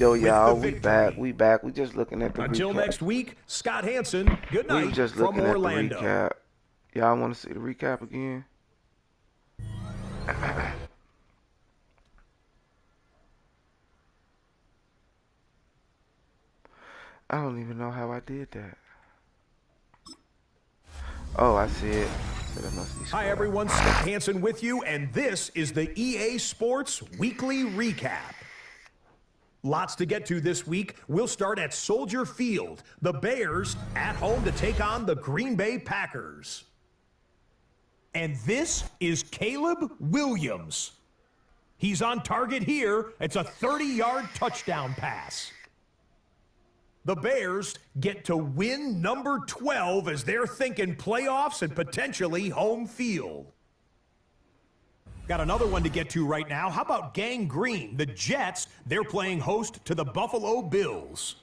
Yo, with the y'all, we back. victory. We back. We just looking at the Until recap. next week, Scott Hansen, good We was night just from looking at the Orlando. recap. Y'all want to see the recap again? I don't even know how I did that. Oh, I see it. So that must be Hi, square. everyone. Scott Hansen with you, and this is the EA Sports Weekly Recap. Lots to get to this week. We'll start at Soldier Field. The Bears at home to take on the Green Bay Packers. And this is Caleb Williams. He's on target here. It's a 30-yard touchdown pass. The Bears get to win number 12 as they're thinking playoffs and potentially home field. Got another one to get to right now. How about Gang Green? The Jets, they're playing host to the Buffalo Bills.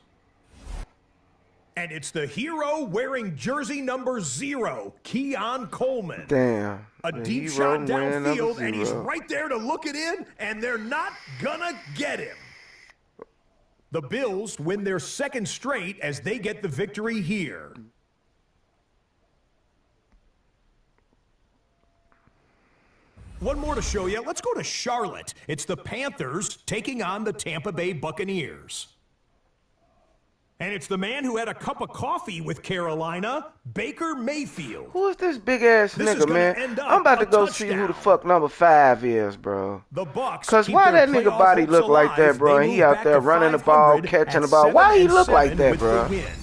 And it's the hero wearing jersey number 0, Keon Coleman. Damn. A The deep hero shot wearing number downfield, and he's 0. right there to look it in, and they're not gonna get him. The Bills win their second straight as they get the victory here. One more to show you. Let's go to Charlotte. It's the Panthers taking on the Tampa Bay Buccaneers. And it's the man who had a cup of coffee with Carolina, Baker Mayfield. Who is this big ass This is nigga, gonna man? end up I'm about a to go see who the touchdown. fuck number 5 is, bro. The Bucks Cause keep why their that nigga playoff body hopes look like that, alive. bro? They And he move out back there to running the ball, 500 catching at the ball. Why he look like 7-7 that, with the bro? win.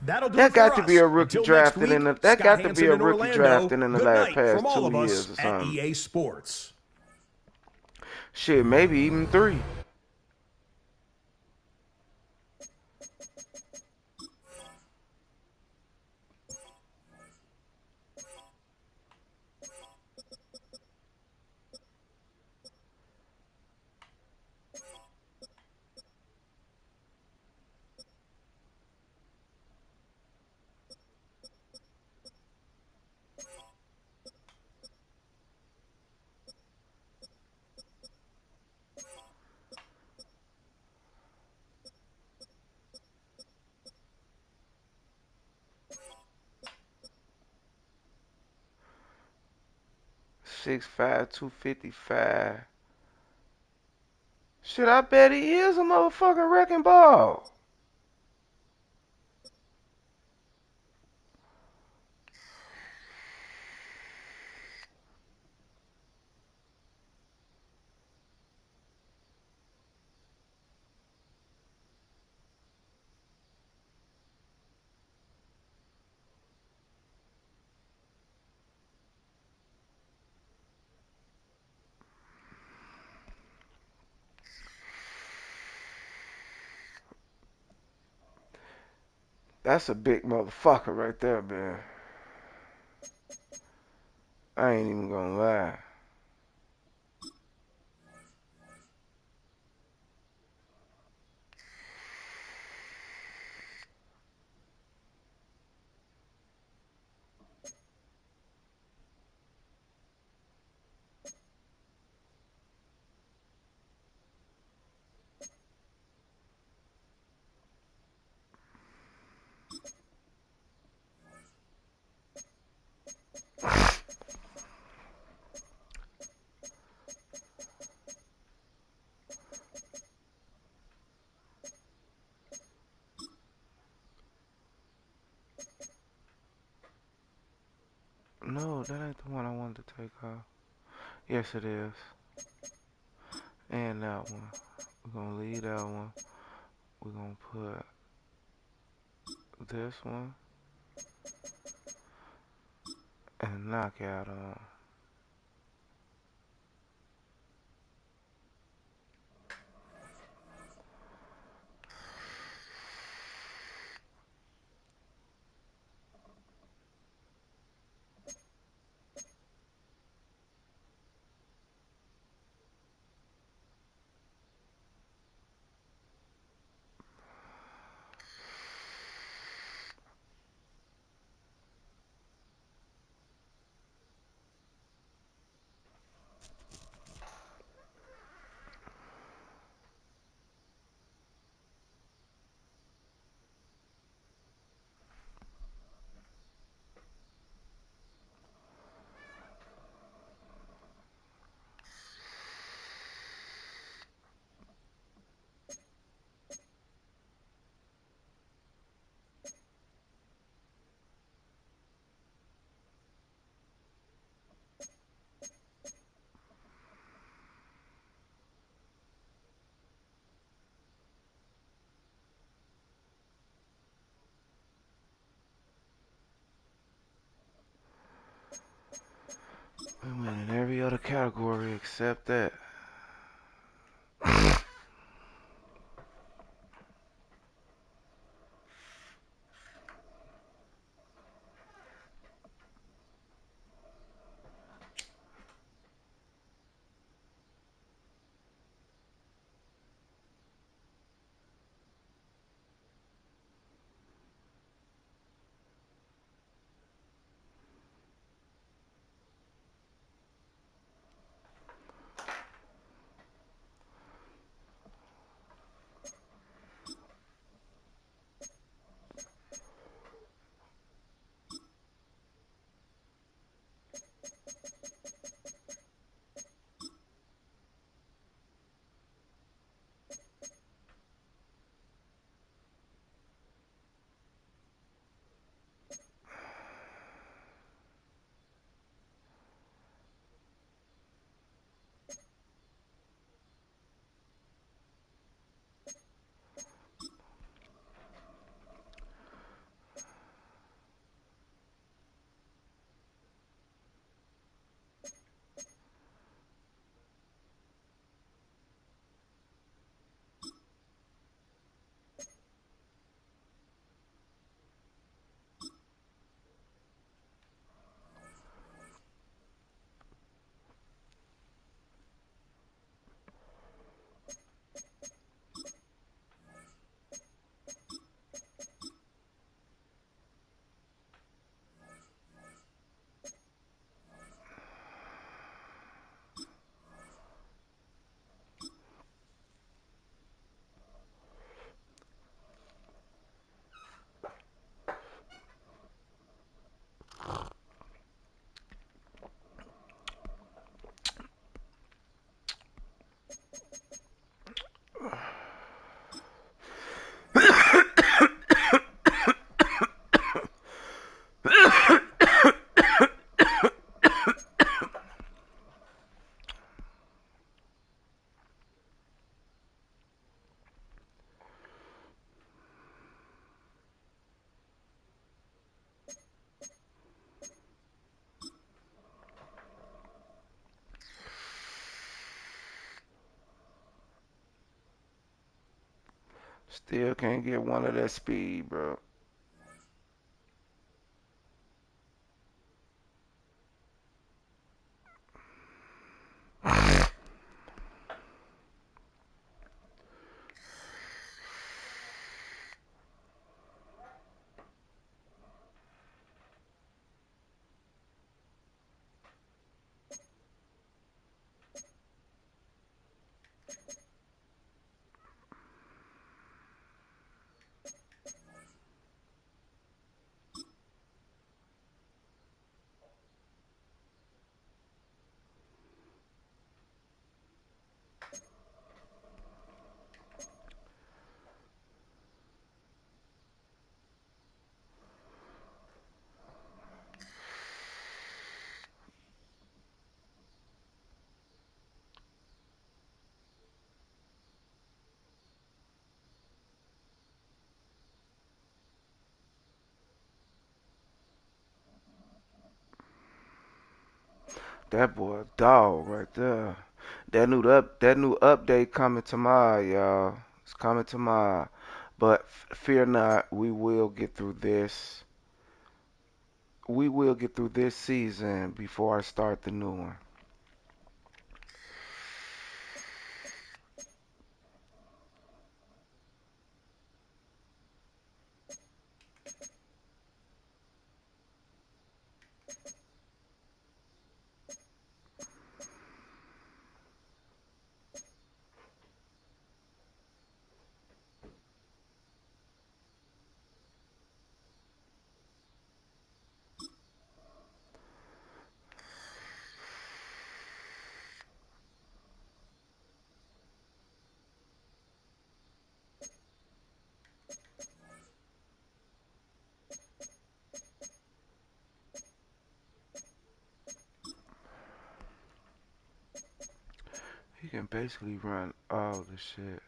That'll do That it for got to be us. a rookie Until next drafted week, in the. That Scott got to be Hansen a in rookie Orlando. drafted in the Good last night past from all 2 of years us or at something. EA Sports. Shit, maybe even 3. Six five 255. Shit, I bet he is a motherfucking wrecking ball. That's a big motherfucker right there, man. I ain't even gonna lie. No, that ain't the one I wanted to take off. Yes, it is. And that one. We're gonna leave that one. We're gonna put this one and knock out on. We win in every other category except that. Still can't get one of that speed, bro. That boy a dog right there. That new update coming tomorrow, y'all. It's coming tomorrow. But fear not, we will get through this. We will get through this season before I start the new one. He can basically run all the shit.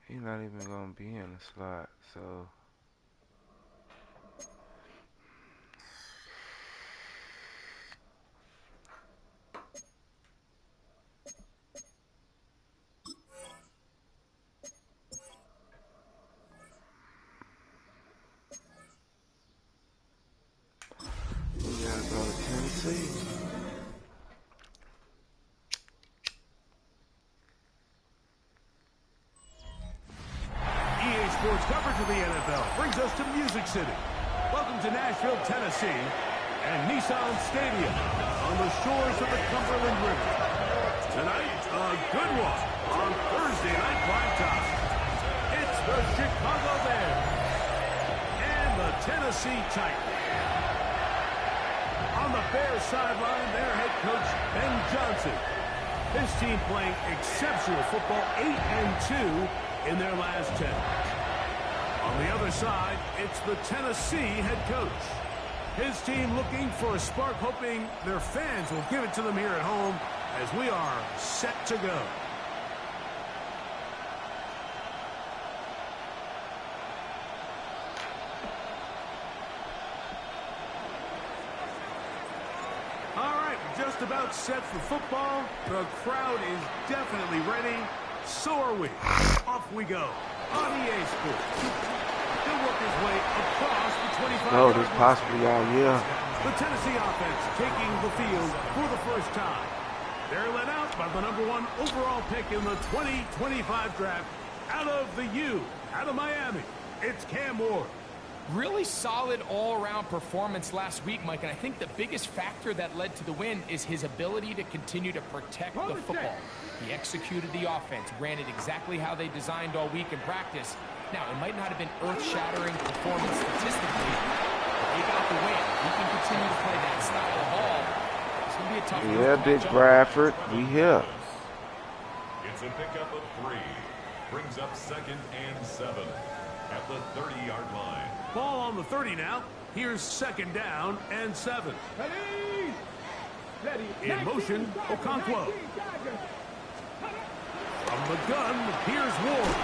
He's not even gonna be in the slot, so we gotta go to Tennessee. EA Sports coverage of the NFL brings us to Music City. Welcome to Nashville, Tennessee, and Nissan Stadium on the shores of the Cumberland River. Tonight, a good one on Thursday night primetime. It's the Chicago Bears and the Tennessee Titans. On the Bears sideline, their head coach, Ben Johnson. His team playing exceptional football, 8-2 in their last 10. On the other side, it's the Tennessee head coach. His team looking for a spark, hoping their fans will give it to them here at home as we are set to go. Just about set for football. The crowd is definitely ready. So are we. Off we go on EA Sports. He'll work his way across the 25. Oh, this possibly all year. The Tennessee offense taking the field for the first time. They're led out by the #1 overall pick in the 2025 draft out of the U, out of Miami. It's Cam Ward. Really solid all-around performance last week, Mike, and I think the biggest factor that led to the win is his ability to continue to protect the football. He executed the offense, ran it exactly how they designed all week in practice. Now, it might not have been earth-shattering performance statistically, but they got the win. He can continue to play that style of ball. It's going to be a tough one. Yeah, Big Bradford, we here. It's a pickup of 3. Brings up 2nd and 7 at the 30-yard line. Ball on the 30 now. Here's 2nd down and 7. In motion, Okonkwo. From the gun, here's Ward.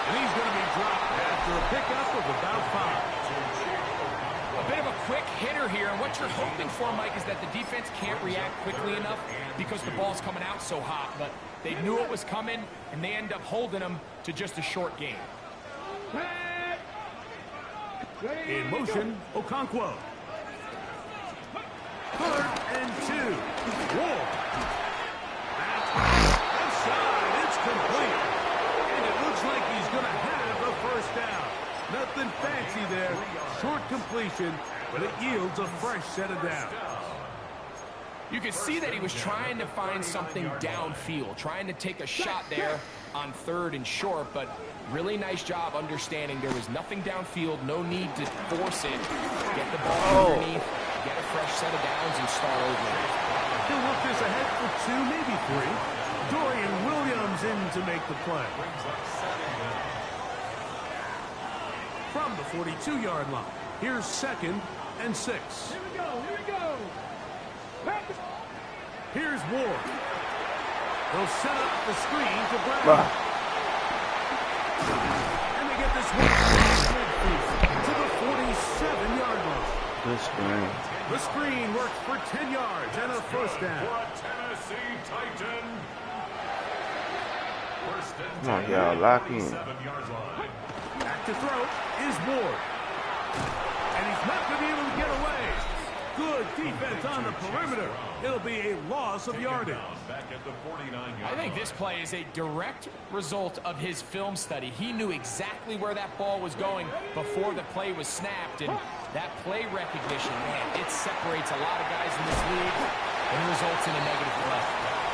And he's going to be dropped after a pickup of about 5. A bit of a quick hitter here, and what you're hoping for, Mike, is that the defense can't react quickly enough because the ball's coming out so hot. But they knew it was coming, and they end up holding them to just a short gain. In motion, Okonkwo. 3rd and 2. Ward. Left side, it's complete. And it looks like he's going to have a first down. Nothing fancy there. Short completion, but it yields a fresh set of downs. You could see that he was trying to find something downfield, trying to take a shot there on 3rd and short, but really nice job understanding there was nothing downfield, no need to force it. Get the ball underneath, get a fresh set of downs, and start over. He'll work this ahead for 2, maybe 3. Dorian Williams in to make the play. From the 42-yard line, here's 2nd and 6. Here we go. Here's Ward. They'll set up the screen to Brown. And they get this one to the 47-yard line. Good screen. The screen works for 10 yards and a first down. For a Tennessee Titan. First and 10. Come on, y'all, lock in. 7-yard line. Back to throw is Ward. And he's not going to be able to get away. Good defense on the perimeter. It'll be a loss of yardage. Back at the 49-yard I think this play is a direct result of his film study. He knew exactly where that ball was going before the play was snapped, and that play recognition, man, it separates a lot of guys in this league and results in a negative play.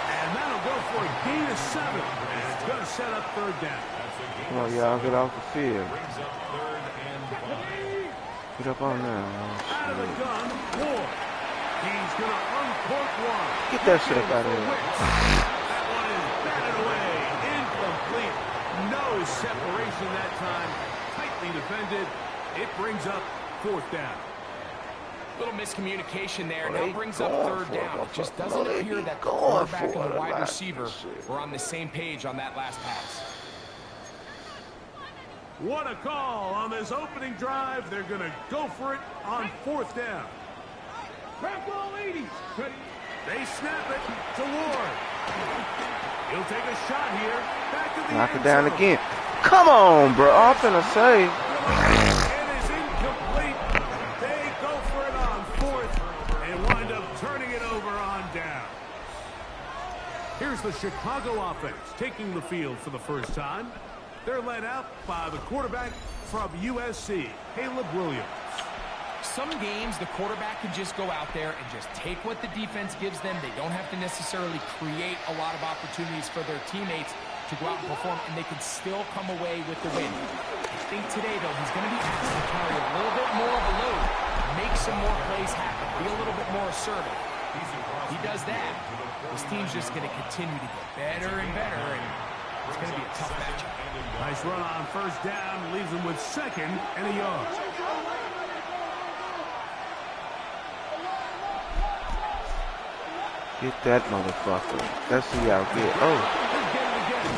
And that'll go for a gain of 7. And it's going to set up 3rd down. Come on, y'all, get off the field. Brings up 3rd and 5. Get up on there. Out of the gun, Ward. He's going to uncork one. Get that shit up out of here. That one is batted away. Incomplete. No separation that time. Tightly defended. It brings up 4th down. Little miscommunication there. Well, Now brings up 3rd down. It just doesn't appear that the quarterback and the wide receiver were on the same page on that last pass. What a call on this opening drive. They're going to go for it on 4th down. Crack ball, 80s. They snap it to Ward. He'll take a shot here. Back to the Knock it end down zone. again. Come on, bro. I'm finna say. It is incomplete. They go for it on 4th and wind up turning it over on down. Here's the Chicago offense taking the field for the first time. They're led out by the quarterback from USC, Caleb Williams. Some games, the quarterback can just go out there and just take what the defense gives them. They don't have to necessarily create a lot of opportunities for their teammates to go out and perform, and they can still come away with the win. I think today, though, he's going to be asked to carry a little bit more of a load, make some more plays happen, be a little bit more assertive. He does that, this team's just going to continue to get better and better, and it's going to be a tough matchup. Nice run on 1st down, leaves him with 2nd and a yard. Get that motherfucker. Let's see y'all get. Oh. He'll get it again.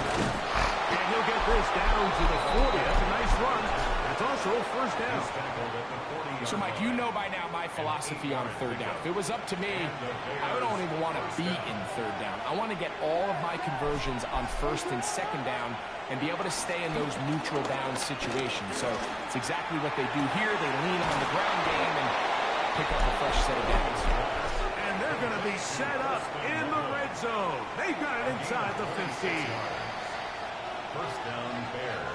And he'll get this down to the 40. That's a nice run. That's also a 1st down. So, Mike, you know by now my philosophy on 3rd down. If it was up to me, I don't even want to be in 3rd down. I want to get all of my conversions on 1st and 2nd down and be able to stay in those neutral down situations. So it's exactly what they do here. They lean on the ground game and pick up a fresh set of downs. And they're going to be set up in the red zone. They've got it inside the 15. 1st down, Bears.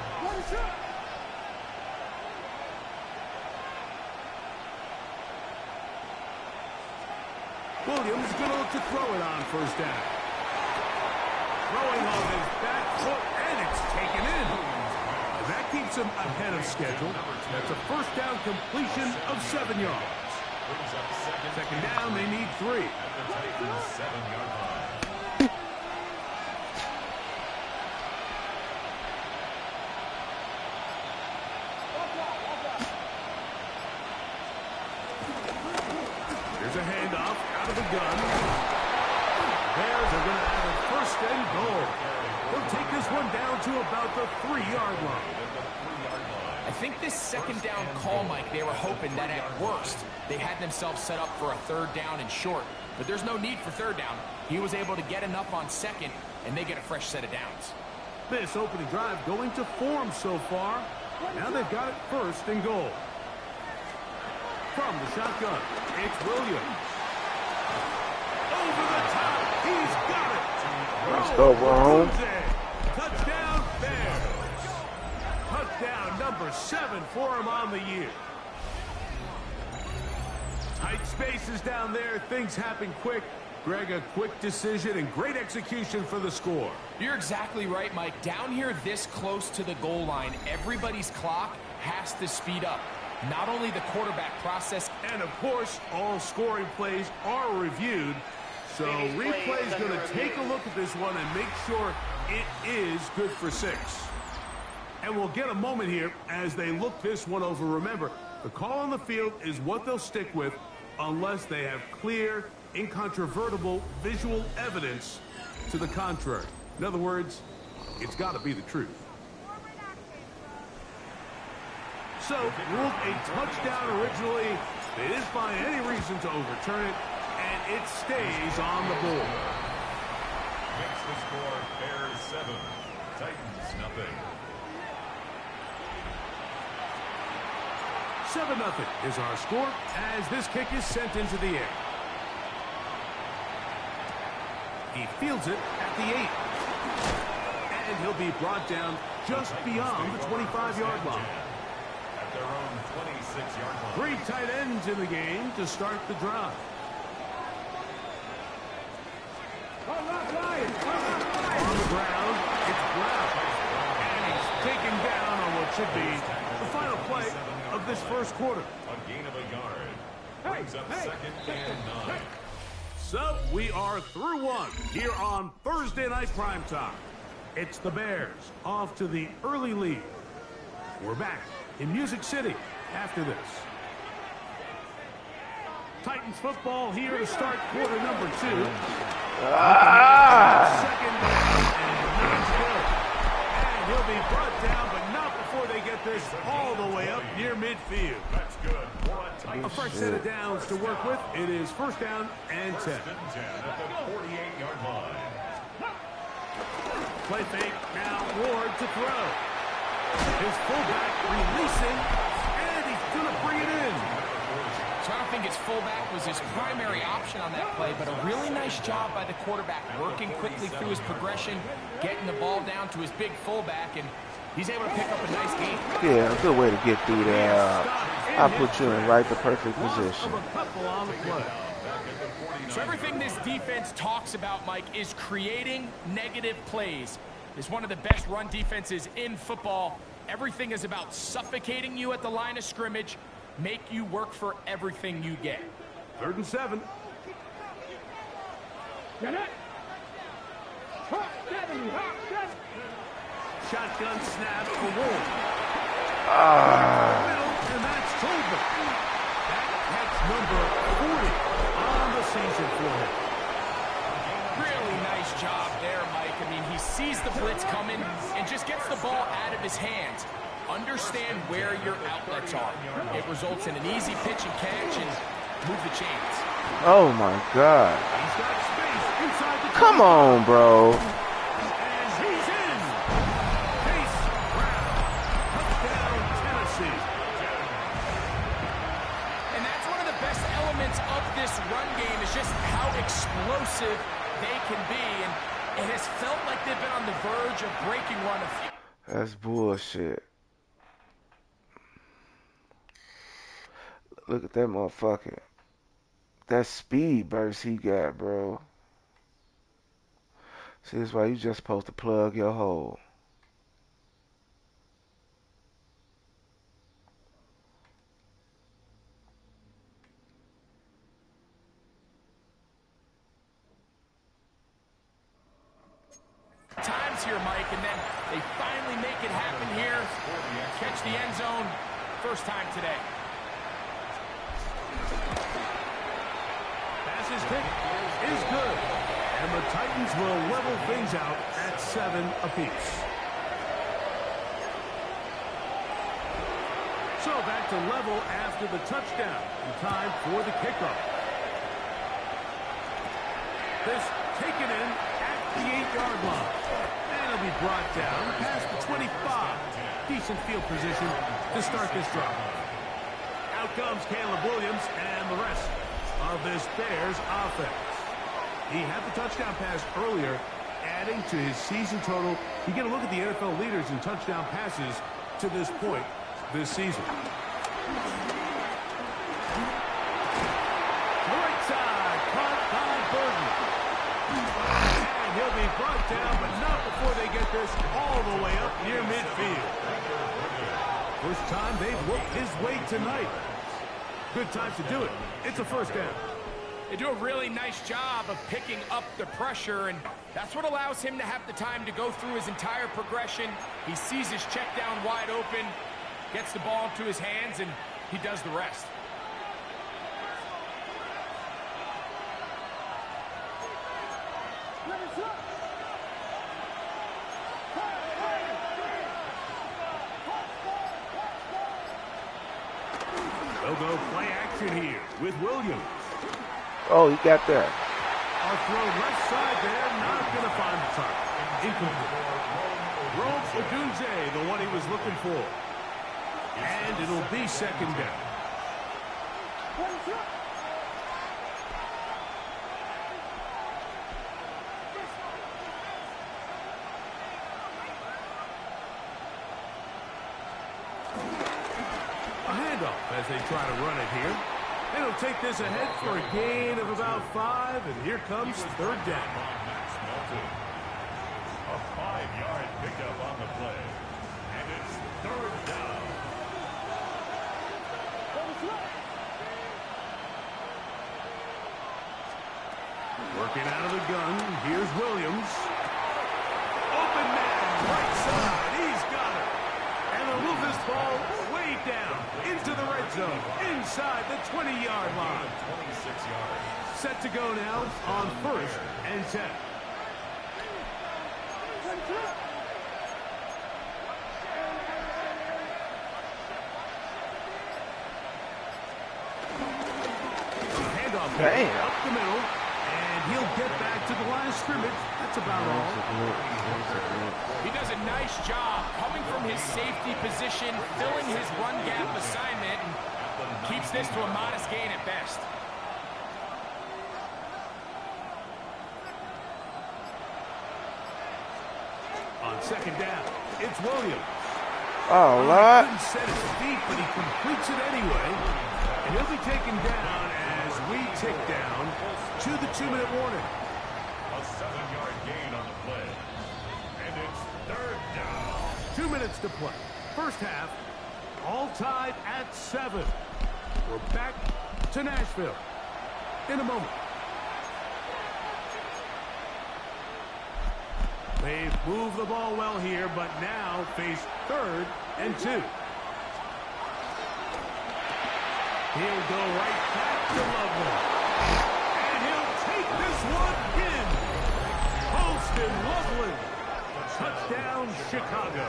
Williams going to look to throw it on 1st down. Throwing on his back foot, and it's taken in. That keeps him ahead of schedule. That's a 1st down completion of 7 yards. 2nd down, they need 3. At the Titans' 7-yard line. Here's a handoff out of the gun. Bears are going to have a 1st and goal. They'll take this one down to about the 3-yard line. I think this 2nd down call, Mike, they were hoping that at worst they had themselves set up for a 3rd down and short. But there's no need for 3rd down. He was able to get enough on 2nd, and they get a fresh set of downs. This opening drive going to form so far. Now they've got it 1st and goal. From the shotgun, it's Williams. Over the top, he's got it. Let's go, bro. Touchdown, Bears. Touchdown number 7 for him on the year. Tight spaces down there. Things happen quick. Greg, a quick decision and great execution for the score. You're exactly right, Mike. Down here this close to the goal line, everybody's clock has to speed up. Not only the quarterback process, and of course, all scoring plays are reviewed. So replay is going to take a look at this one and make sure it is good for 6. And we'll get a moment here as they look this one over. Remember, the call on the field is what they'll stick with unless they have clear, incontrovertible visual evidence to the contrary. In other words, it's got to be the truth. So, ruled a touchdown originally. They didn't find any reason to overturn it, and it stays on the board. Makes the score Bears 7, Titans nothing. 7-0 is our score as this kick is sent into the air. He fields it at the 8. And he'll be brought down just beyond the 25-yard line. At their own 26-yard line. 3 tight ends in the game to start the drive. On the ground, it's Brown. And he's taken down on what should be the final play of this first quarter. A gain of a yard. Brings up 2nd and 9. So we are through one here on Thursday Night Primetime. It's the Bears off to the early lead. We're back in Music City after this. Titans football here to start quarter number 2. Second down and 9 to go. And he'll be brought down, but not before they get get this all the way up near midfield. That's good. For a A fresh set of downs to work with. It is first down and 10. 10 at the 48-yard line. Play fake. Now Ward to throw. His fullback releasing, and he's going to bring it in. So I don't think his fullback was his primary option on that play, but a really nice job by the quarterback working quickly through his progression, getting the ball down to his big fullback, and he's able to pick up a nice gain. Yeah, a good way to get through there. I'll put you in right the perfect position. Of a couple on the play. So everything this defense talks about, Mike, is creating negative plays. It's one of the best run defenses in football. Everything is about suffocating you at the line of scrimmage, make you work for everything you get. 3rd and 7. Shotgun snap for Ward. Middle, and that's Tolbert. That's number 40 on the season for him. Really nice job there, Mike. I mean, he sees the blitz coming and just gets the ball out of his hands. Understand where your outlets are. It results in an easy pitch and catch and move the chains. Oh my God. He's got space inside the Come on, bro. and he's in. Chase Brown. Touchdown, Tennessee. And that's one of the best elements of this run game is just how explosive they can be. And it has felt like they've been on the verge of breaking one a few. That's bullshit. Look at that motherfucker. That speed burst he got, bro. See, that's why you just supposed to plug your hole. Times here, Mike, and then they finally make it happen here. Catch the end zone. First time today. Pass's kick is good. And the Titans will level things out at 7 apiece. So back to level after the touchdown. And time for the kickoff. This taken in at the 8-yard line. And it'll be brought down past the 25. Decent field position to start this drive. Out comes Caleb Williams and the rest of this Bears offense. He had the touchdown pass earlier, adding to his season total. You get a look at the NFL leaders in touchdown passes to this point this season. Right side, caught by Burton. And he'll be brought down, but not before they get this all the way up near midfield. First time they've worked his way tonight. Good time to do it. It's a first down. They do a really nice job of picking up the pressure, and that's what allows him to have the time to go through his entire progression. He sees his check down wide open, gets the ball into his hands, and he does the rest. They'll go play action here with Williams. Oh, he got that. I'll throw left side there, not going to find the target. Incomplete. Rome Odunze, the one he was looking for. And it'll be second down. A handoff as they try to run it here. It'll take this ahead for a gain of about 5, and here comes third down. A 5-yard pickup on the play. And it's third down. Working out of the gun, here's Williams. Open man, right side, he's got it. And they'll move this ball way down into the red zone, inside the 20-yard line. 26 yards. Set to go now on 1st and 10. Damn. Up the middle, and he'll get back to the line of scrimmage. That's about all. He does a nice job coming from his safety position, filling his run gap assignment, and keeps this to a modest gain at best. On second down, it's Williams. Oh, He Lord. couldn't set his feet, but he completes it anyway. And he'll be taken down as we tick down to the 2-minute warning. A 7-yard gain on the play. And it's third down. 2 minutes to play. First half, all tied at 7. We're back to Nashville in a moment. They've moved the ball well here, but now face 3rd and 2. He'll go right back to Loveland. And he'll take this one in. Holston Loveland. Touchdown, Chicago.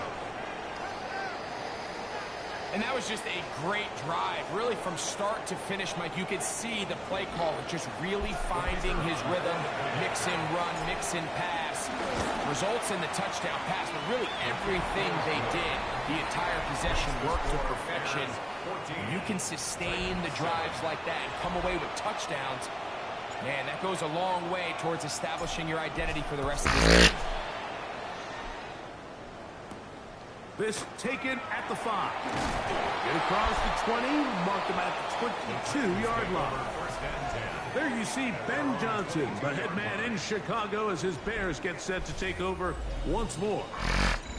And that was just a great drive. Really, from start to finish, Mike, you could see the play caller just really finding his rhythm. Mix and run, mix and pass. Results in the touchdown pass, but really everything they did, the entire possession worked to perfection. You can sustain the drives like that and come away with touchdowns. Man, that goes a long way towards establishing your identity for the rest of the game. This taken at the 5. Get across the 20, mark them at the 22-yard line. There you see Ben Johnson, the head man in Chicago, as his Bears get set to take over once more.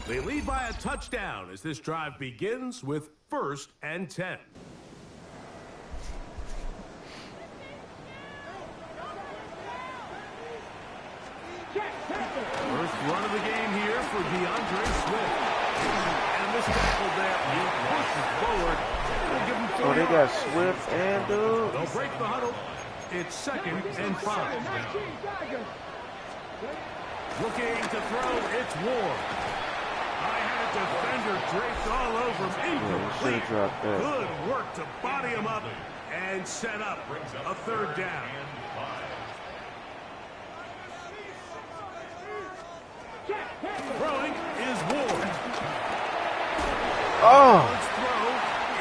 They lead by a touchdown as this drive begins with 1st and 10. First run of the game here for DeAndre Swift. And this tackle there, he pushes forward. They'll give him 4 Oh, they got yards. Swift and dude. They'll break the huddle. It's 2nd and 5. Looking to throw, it's Ward. I had a defender draped all over him. Incomplete. should've dropped that. Good work to body him up and set up a 3rd down. Throwing is Ward. Oh. Let's throw.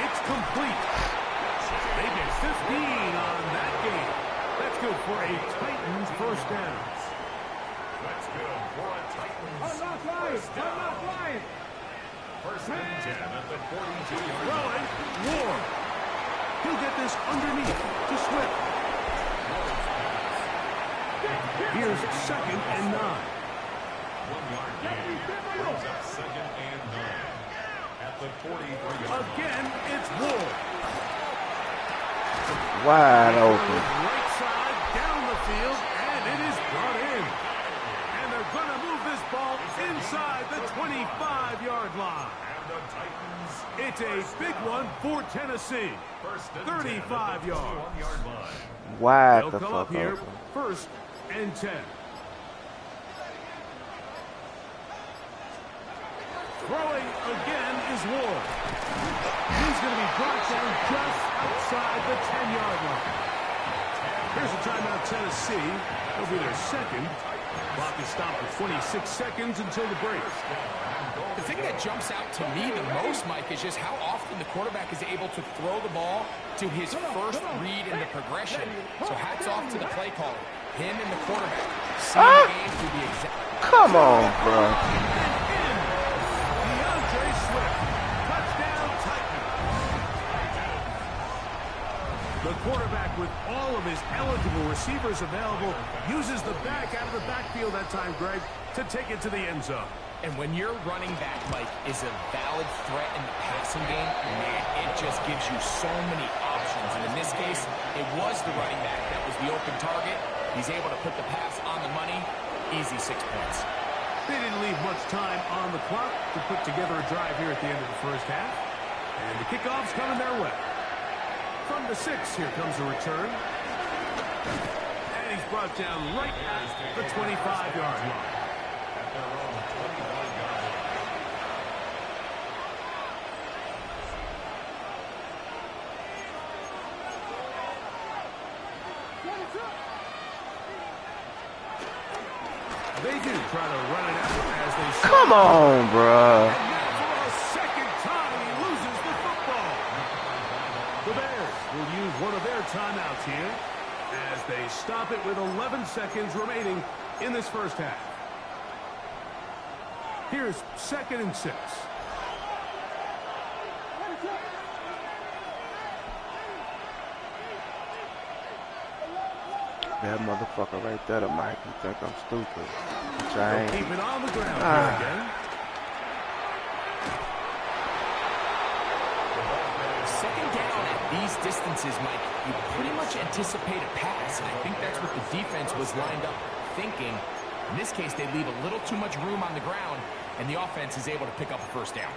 It's complete. They get 15 on that game. That's good for a Titans first down. That's good for a Titans first down. First and 10 at the 42-yard line. Throwing, Ward. He'll get this underneath to Swift. Here's 2nd and 9. 1-yard gain brings up 2nd and 9 at the 43-yard line. Again, it's Ward. Wide open. Right side, down the field, and it is brought in. And they're going to move this ball inside the 25-yard line. And the Titans, It's a big one for Tennessee. first and 35 10 at the yards. 51-yard line. Wide They'll the come fuck up here, open. 1st and 10. Throwing again is Ward. He's going to be brought down just outside the 10-yard line. Here's a timeout, Tennessee. It'll be their 2nd. Clock is stopped for 26 seconds until the break. The thing that jumps out to me the most, Mike, is just how often the quarterback is able to throw the ball to his first read in the progression. So hats off to the play caller. Him and the quarterback seeing the game through the exact... Come on, bro. DeAndre Swift. Touchdown, Titans. The quarterback, with all of his eligible receivers available, uses the back out of the backfield that time, Greg, to take it to the end zone. And when your running back, Mike, is a valid threat in the passing game, man, it just gives you so many options. And in this case, it was the running back that was the open target. He's able to put the pass on the money. Easy 6 points. They didn't leave much time on the clock to put together a drive here at the end of the first half. And the kickoff's coming their way. From the 6, here comes a return. And he's brought down right at the 25-yard line. At their own 25-yard line. They do try to run it out as they Come on, bruh. And now for a second time, he loses the football. The Bears will use one of their timeouts here as they stop it with 11 seconds remaining in this first half. Here's 2nd and 6. That motherfucker right there, Mike. You think I'm stupid? Which I ain't. Keep it on the ground here again. Second down at these distances, Mike, you pretty much anticipate a pass, and I think that's what the defense was lined up thinking. In this case, they leave a little too much room on the ground, and the offense is able to pick up a first down.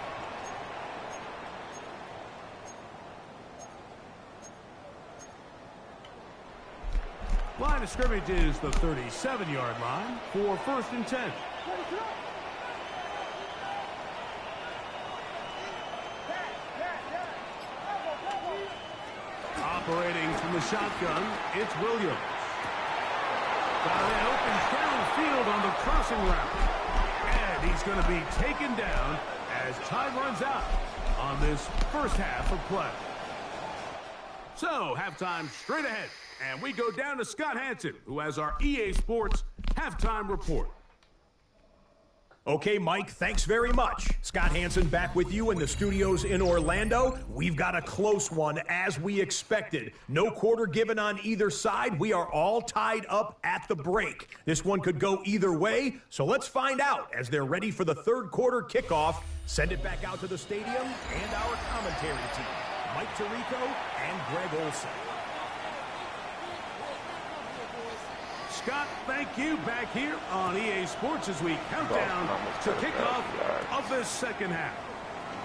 Line of scrimmage is the 37-yard line for 1st and 10. Operating from the shotgun, it's Williams. Got an open downfield on the crossing route. And he's going to be taken down as time runs out on this first half of play. So, halftime straight ahead. And we go down to Scott Hanson, who has our EA Sports halftime report. Okay, Mike, thanks very much. Scott Hanson back with you in the studios in Orlando. We've got a close one, as we expected. No quarter given on either side. We are all tied up at the break. This one could go either way, so let's find out as they're ready for the third quarter kickoff. Send it back out to the stadium and our commentary team, Mike Tirico and Greg Olson. Scott, thank you. Back here on EA Sports as we count down to kickoff of this second half.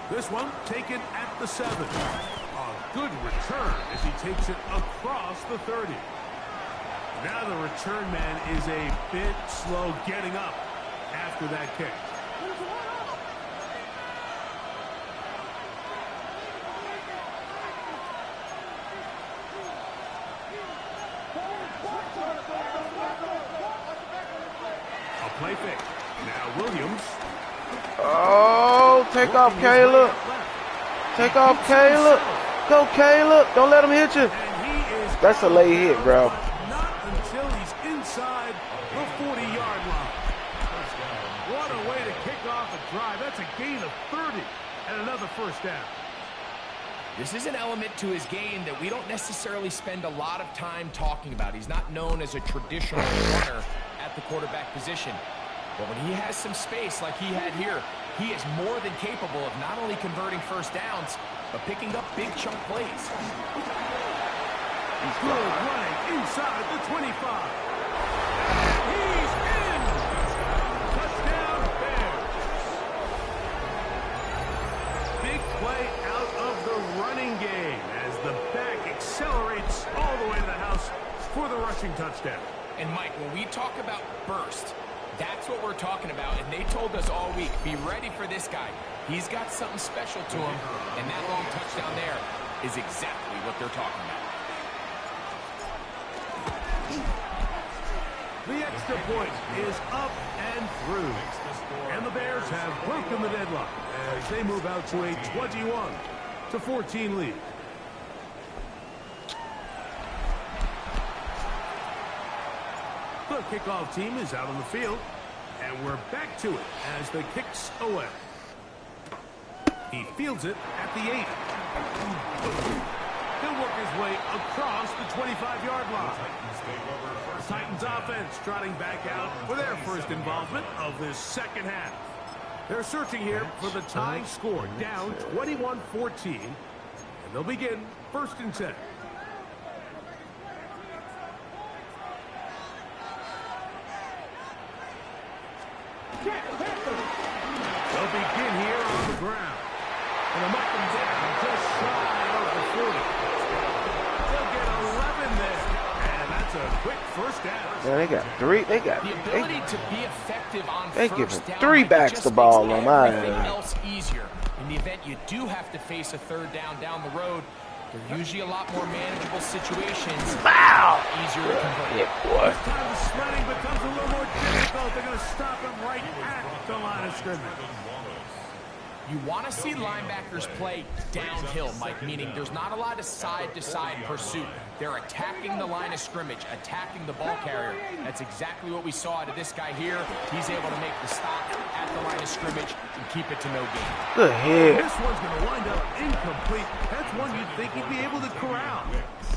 This one taken at the 7. A good return as he takes it across the 30. Now the return man is a bit slow getting up after that kick. Play fake. Now Williams. Oh, take off, Caleb. Take off, Caleb. Go, Caleb. Don't let him hit you. That's a late hit, bro. Not until he's inside the 40-yard line. What a way to kick off a drive. That's a gain of 30 and another first down. This is an element to his game that we don't necessarily spend a lot of time talking about. He's not known as a traditional runner at the quarterback position. But when he has some space like he had here, he is more than capable of not only converting first downs, but picking up big chunk plays. He's good running inside the 25. He's in! Touchdown, Bears. Big play out of the running game as the back accelerates all the way to the house for the rushing touchdown. And Mike, when we talk about burst, that's what we're talking about. And they told us all week, be ready for this guy. He's got something special to him. And that long touchdown there is exactly what they're talking about. The extra point is up and through. And the Bears have broken the deadlock as they move out to a 21-14 lead. The kickoff team is out on the field, and we're back to it as the kick's away. He fields it at the 8. He'll work his way across the 25-yard line. The Titans offense trotting back out for their first involvement of this second half. They're searching here for the tying score, down 21-14, and they'll begin 1st and 10. They'll begin here on the ground. And they'll knock them down just shy of the 40. They'll get 11 there. And that's a quick first down. Yeah, they got 3. They got the ability to be effective on they first giving down. 3 backs the ball on my everything end. else easier. In the event you do have to face a third down the road, They're usually a lot more manageable situations. Wow! Easier to convert. Yeah, boy. This time the sledding becomes a little more difficult. They're going to stop him right at the line of scrimmage. You want to see linebackers play downhill, Mike, meaning there's not a lot of side-to-side pursuit. They're attacking the line of scrimmage, attacking the ball carrier. That's exactly what we saw out of this guy here. He's able to make the stop at the line of scrimmage and keep it to no gain. Good hit. This one's going to wind up incomplete. That's one you'd think he'd be able to corral.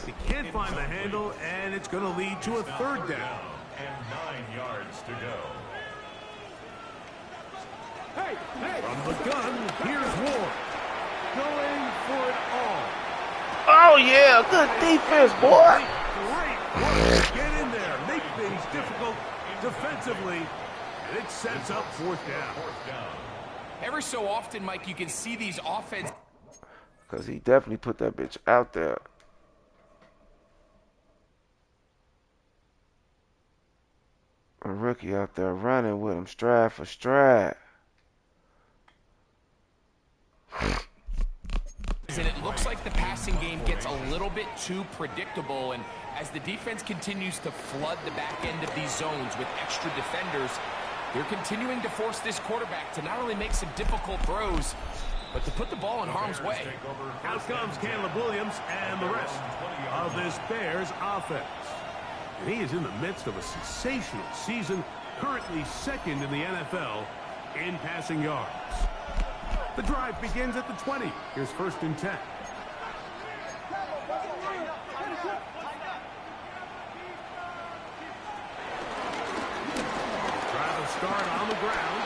He can't find the handle, and it's going to lead to a third down. And 9 yards to go. From the gun, here's Ward. Going for it all. Oh, yeah. Good defense, boy. Great work. Get in there. Make things difficult defensively. And it sets up fourth down. Every so often, Mike, you can see these offense. Because he definitely put that bitch out there. A rookie out there running with him stride for stride. And it looks like the passing game gets a little bit too predictable, and as the defense continues to flood the back end of these zones with extra defenders, they're continuing to force this quarterback to not only make some difficult throws, but to put the ball in harm's way. Out comes Caleb Williams and the rest of this Bears offense. And he is in the midst of a sensational season, currently second in the NFL in passing yards. The drive begins at the 20. Here's 1st and 10. Try to start on the ground.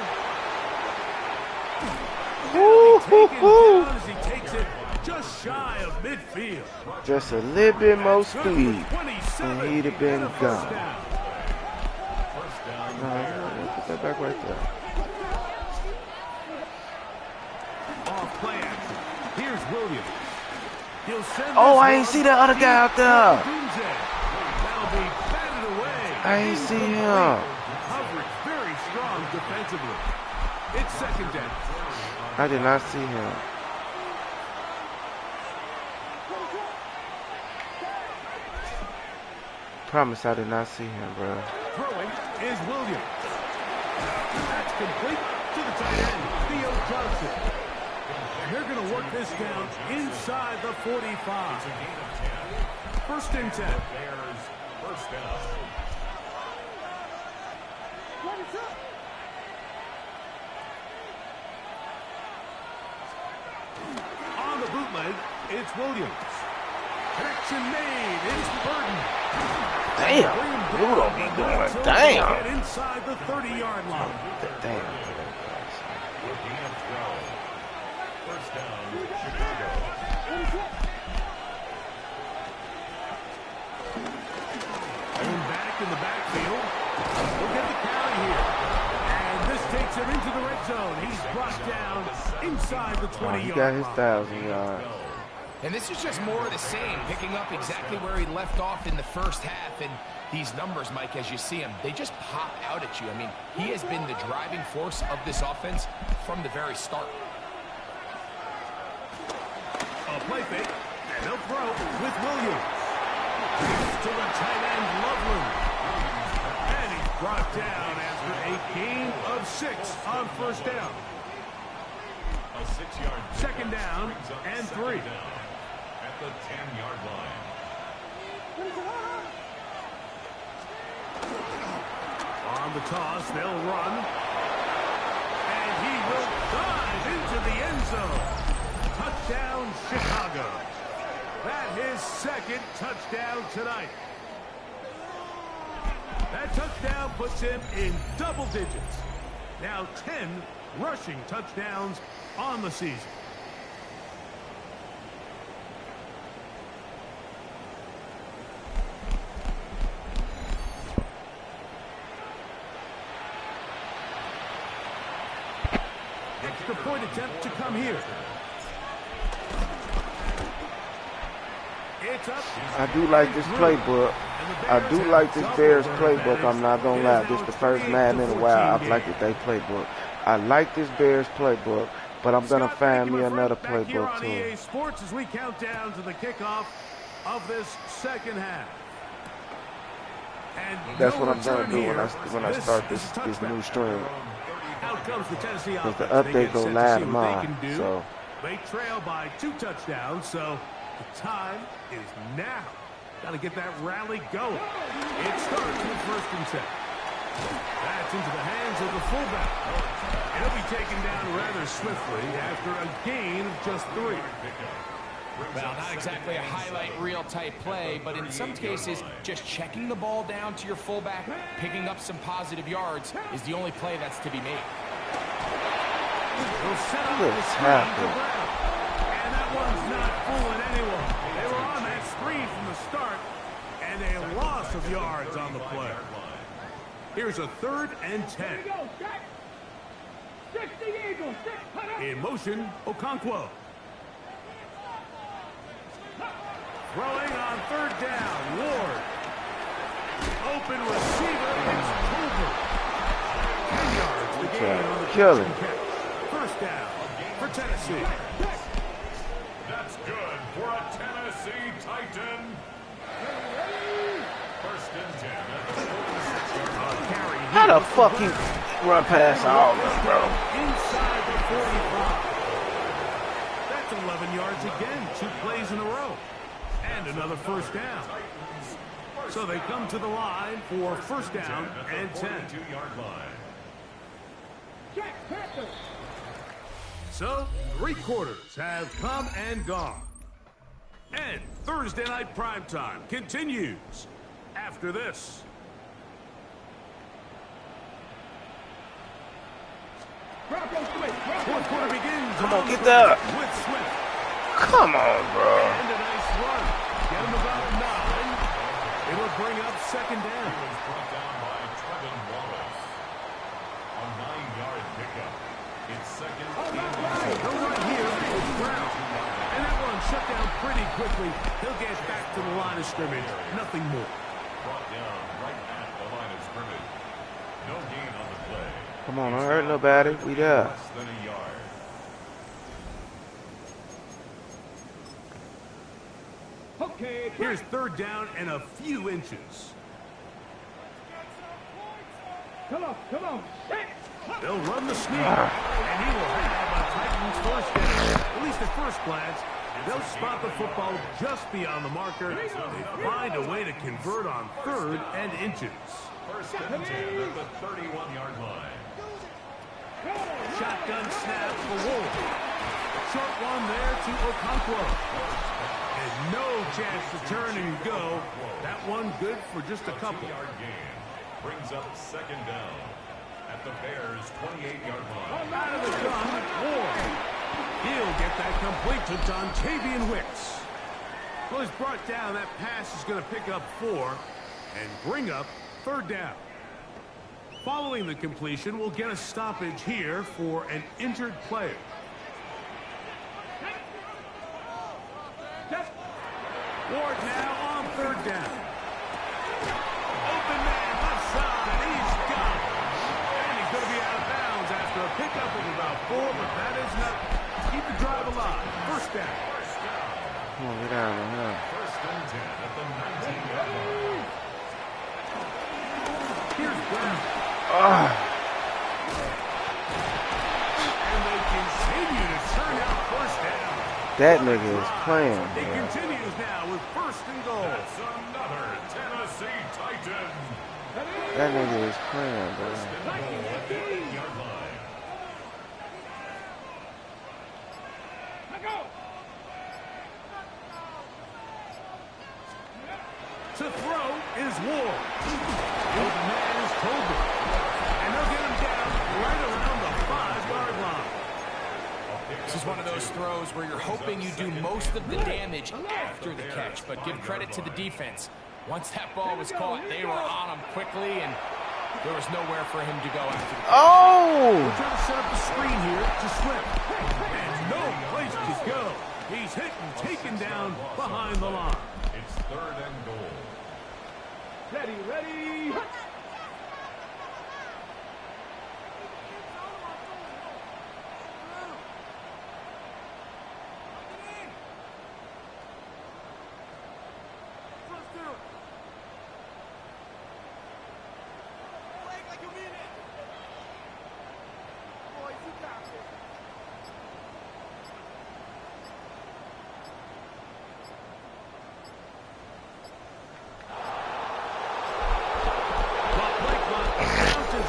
Taken down as he takes it just shy of midfield. Just a little bit more speed, and he'd have been gone. Put that back right there. Off play action. Here's Williams. He'll send Oh, I ain't see that other guy out there. That'll be batted away. I ain't see him. Coverage very strong defensively. It's 2nd down. I did not see him. Promise I did not see him, bro. Throwing is Williams. That's complete to the tight end, Theo Johnson. And they're going to work this down inside the 45. 1st and 10. Bears first down. On the bootleg, it's Williams. Connection made. It's Burton. Damn, Rudolph be doing damn. Get inside the 30-yard line. Damn. Looking at throw. First down, Chicago. And back in the backfield. We'll get the carry here. And this takes him into the red zone. He's brought down inside the 20-yard He got his line. 1,000 yards. And this is just more of the same, picking up exactly where he left off in the first half. And these numbers, Mike, as you see them, they just pop out at you. I mean, he has been the driving force of this offense from the very start. A play fake, and they'll throw with Williams. To the tight end, Loveland. And he's brought down after a gain of 6 on 1st down. A 6-yard 2nd down and 3. At the 10-yard line. On the toss, they'll run. And he will dive into the end zone. Touchdown, Chicago. That his 2nd touchdown tonight. That touchdown puts him in double digits. Now 10 rushing touchdowns on the season. Extra point attempt to come here. It's up. I do like this playbook. I do like this Bears playbook. I'm not going to lie. This is the first Madden in a while I've liked it, they playbook. I like this Bears playbook. But I'm gonna Scott, thank find you, me my another friend. Back here playbook on too. EA Sports as we count down to the kickoff of this second half. And That's no what I'm gonna return do here. when I start This is this new touchback. stream. Out comes the Tennessee Cause the offense. They update get go set to live see what they tomorrow. can do. So They trail by 2 touchdowns, so the time is now. Got to get that rally going. It starts with 1st and 10. That's into the hands of the fullback. He'll be taken down rather swiftly after a gain of just 3. Well, not exactly a highlight reel type play, but in some cases, just checking the ball down to your fullback, picking up some positive yards is the only play that's to be made. They'll set up Good the screen to tackle. Brown. And that one's not fooling anyone. They were on that screen from the start, and a loss of yards on the play. Here's a 3rd and 10. In motion, Okonkwo. Throwing on 3rd down, Ward. Open receiver, it's Tolbert. 10 yards to gain on the Kill catch him. and catch. 1st down for Tennessee. That's good for a Tennessee Titan. 1st and 10 at the 46-yard line. how the fuck he run past all of them, bro? Inside the 45. That's 11 yards again, 2 plays in a row. And another 1st down. So they come to the line for 1st down and 10. 42-yard line. So 3 quarters have come and gone. And Thursday night primetime continues after this. Fourth quarter begins. Come on, get that. With Swift. Come on, bro. And a nice run. Get him about 9. It'll bring up 2nd down. Brought down by Trevin Wallace. A 9-yard pickup. It's 2nd and He'll run here with Brown. And that one shut down pretty quickly. He'll get back to the line of scrimmage. Nothing more. brought down right at the line of scrimmage. No gain on the play. Come on, all right, little baddie. We there. Less than a yard. Here's 3rd down and a few inches. Come on. They'll run the sneak, and he will have a Titans 1st down. At least at first glance, they'll spot the football just beyond the marker. They find a way to convert on 3rd and inches. 1st and 10 at the 31-yard line. Shotgun snap for Ward. Short one there to Okonkwo. And no chance to turn and go. That one good for just a couple. 2-yard gain brings up 2nd down at the Bears' 28-yard line. Out of the gun, Ward. He'll get that complete to Dontavian Wicks. Well, he's brought down. That pass is going to pick up 4 and bring up 3rd down. Following the completion, we'll get a stoppage here for an injured player. Ward now on 3rd down. Open man left side. He's got it. And he's going to be out of bounds after a pickup of about 4, but that is enough to keep the drive alive. 1st down. Come on, get out of here. 1st and 10 at the 19-yard line. Here's Brown. And they continue to turn out 1st down. That nigga is playing, It bro. continues now with 1st and goal. That's another Tennessee Titan. That nigga is playing, bro. At the 8-yard line. To throw is Ward. Open man is Tolbert. And they'll get him down right around the 5-yard line. This is one of those throws where you're hoping you do most of the damage after the catch, but give credit to the defense. Once that ball was caught, they were on him quickly, and there was nowhere for him to go after the catch. Oh! Trying to set up the screen here to Swift. And no place to go. He's hit and taken down behind the line. It's 3rd and goal. Ready.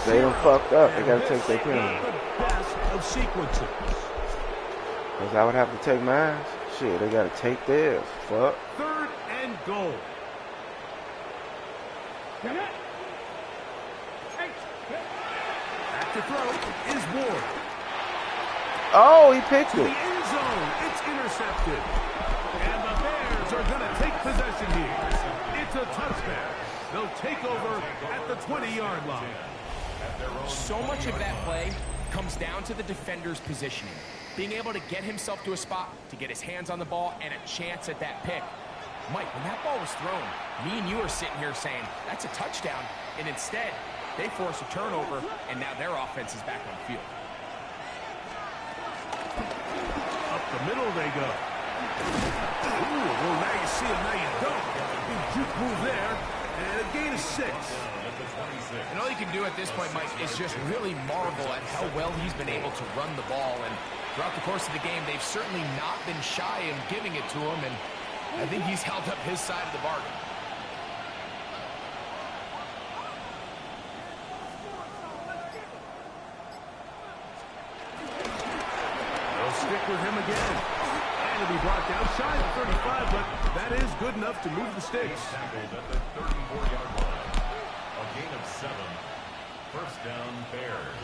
They done fucked up. They gotta And take this their is penalty. not the best of sequences. Cause I would have to take mine. Shit, they gotta take theirs. Fuck. 3rd and goal. Back to throw is Ward. Oh, he picked To the it. end zone. It's intercepted. And the Bears are going to take possession here. It's a touchdown. They'll take over at the 20-yard line. So much of that play comes down to the defender's positioning. Being able to get himself to a spot, to get his hands on the ball, and a chance at that pick. Mike, when that ball was thrown, me and you are sitting here saying, that's a touchdown. And instead, they force a turnover, and now their offense is back on the field. Up the middle they go. Ooh, well, now you see him, now you don't. Big juke move there, and a gain of 6. And all you can do at this point, Mike, is just really marvel at how well he's been able to run the ball. And throughout the course of the game, they've certainly not been shy in giving it to him. And I think he's held up his side of the bargain. They'll stick with him again. And he'll be brought down shy of 35, but that is good enough to move the sticks. Tackled at the 34-yard line. A gain of 7. First down, Bears.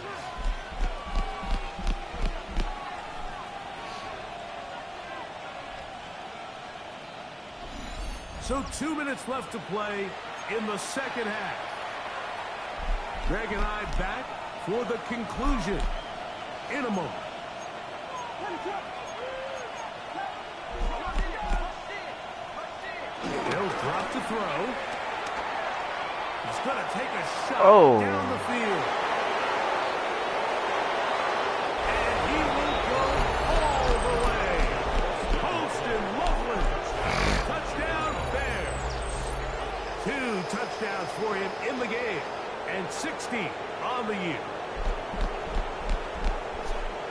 So 2 minutes left to play in the second half. Greg and I back for the conclusion in a moment. He'll drop to throw. He's going to take a shot down the field. And he will go all the way. Poston Loveland. Touchdown Bears. 2 touchdowns for him in the game. And 60 on the year.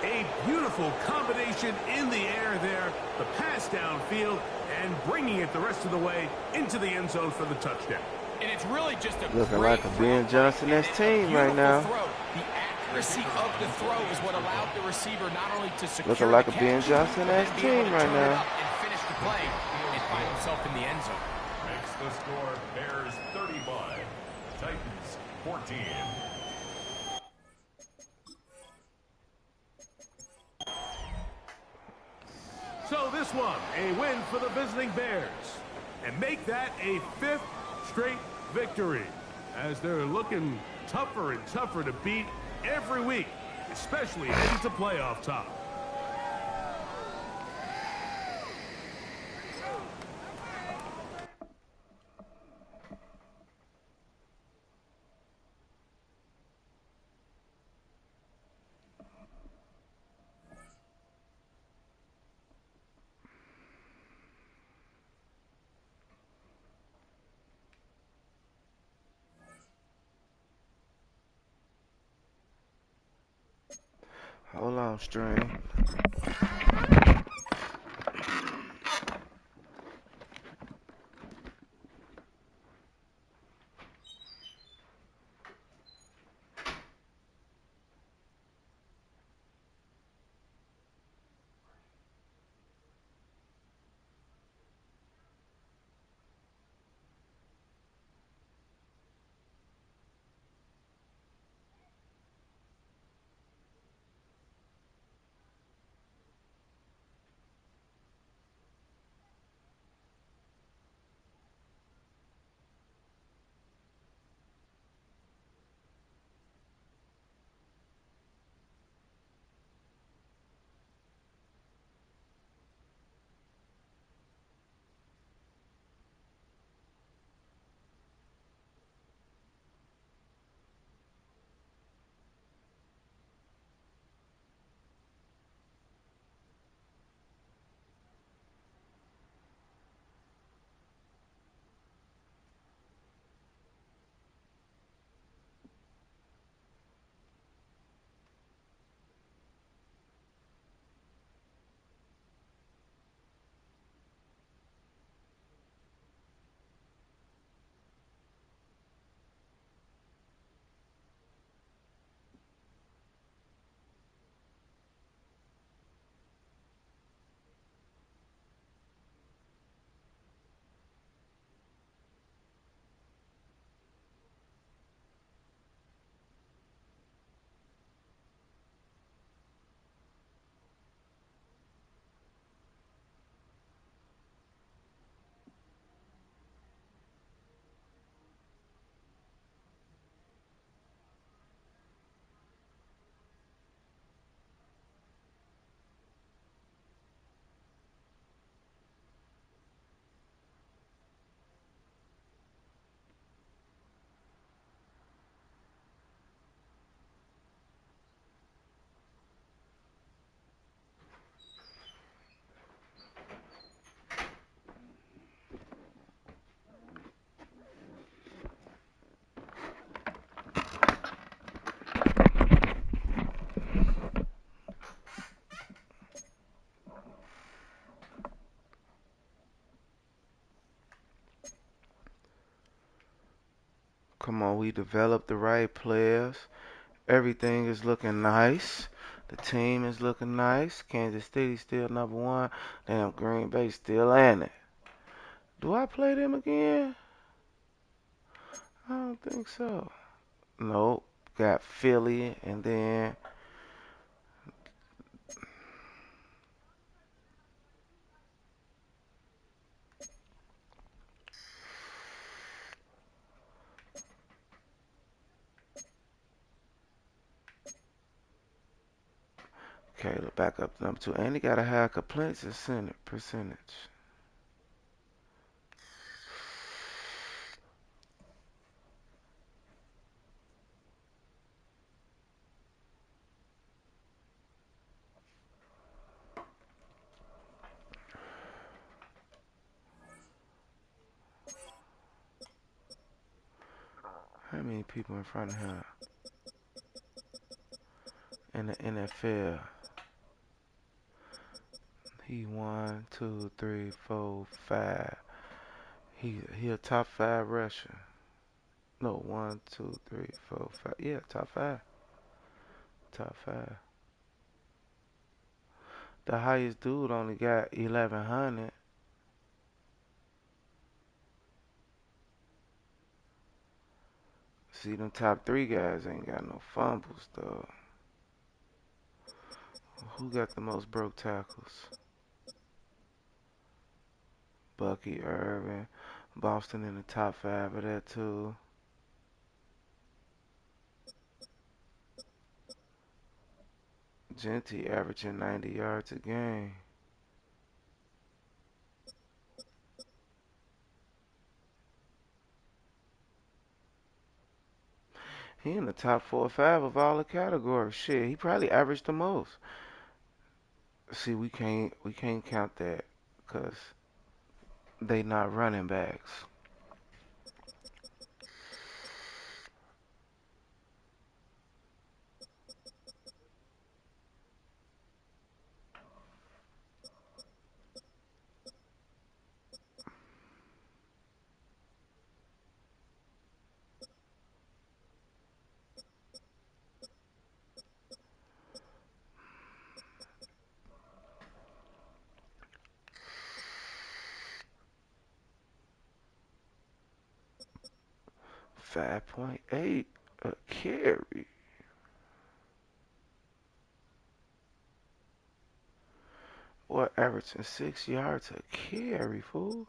A beautiful combination in the air there. The pass downfield and bringing it the rest of the way into the end zone for the touchdown. And it's really just a Looking great like a Ben Johnson-esque team right now. throw. The accuracy of the throw is what allowed the receiver not only to secure Looking like a the Ben catch, Johnson-esque but then be able team to right turn it now. up and finish the play and find himself in the end zone. Makes the score Bears 35. Titans 14. So this one, a win for the visiting Bears. And make that a 5th straight victory. As they're looking tougher and tougher to beat every week, especially heading to playoff time. Hold on, stream. We developed the right players. Everything is looking nice. The team is looking nice. Kansas City still number one. Damn, Green Bay still in it. Do I play them again? I don't think so. Nope. Got Philly and then okay, look back up to number two. And he got a high complaints percentage. How many people in front of him in the NFL? He one, two, three, four, five. He a top five rusher. No, one, two, three, four, five. Yeah, top five. Top five. The highest dude only got 1,100. See, them top three guys ain't got no fumbles though. Who got the most broke tackles? Bucky, Irvin, Boston in the top five of that too. Genty averaging 90 yards a game. He in the top 4 or 5 of all the categories. Shit, he probably averaged the most. See, we can't count that because they not running backs. $5.8 a carry. Or averaging 6 yards a carry, fool.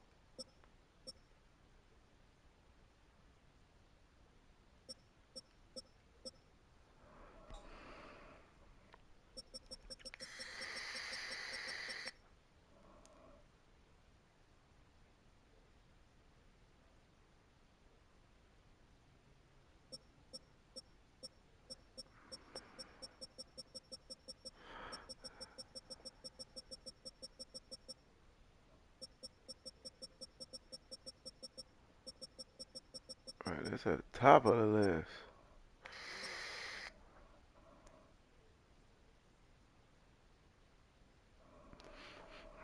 Right, that's at the top of the list.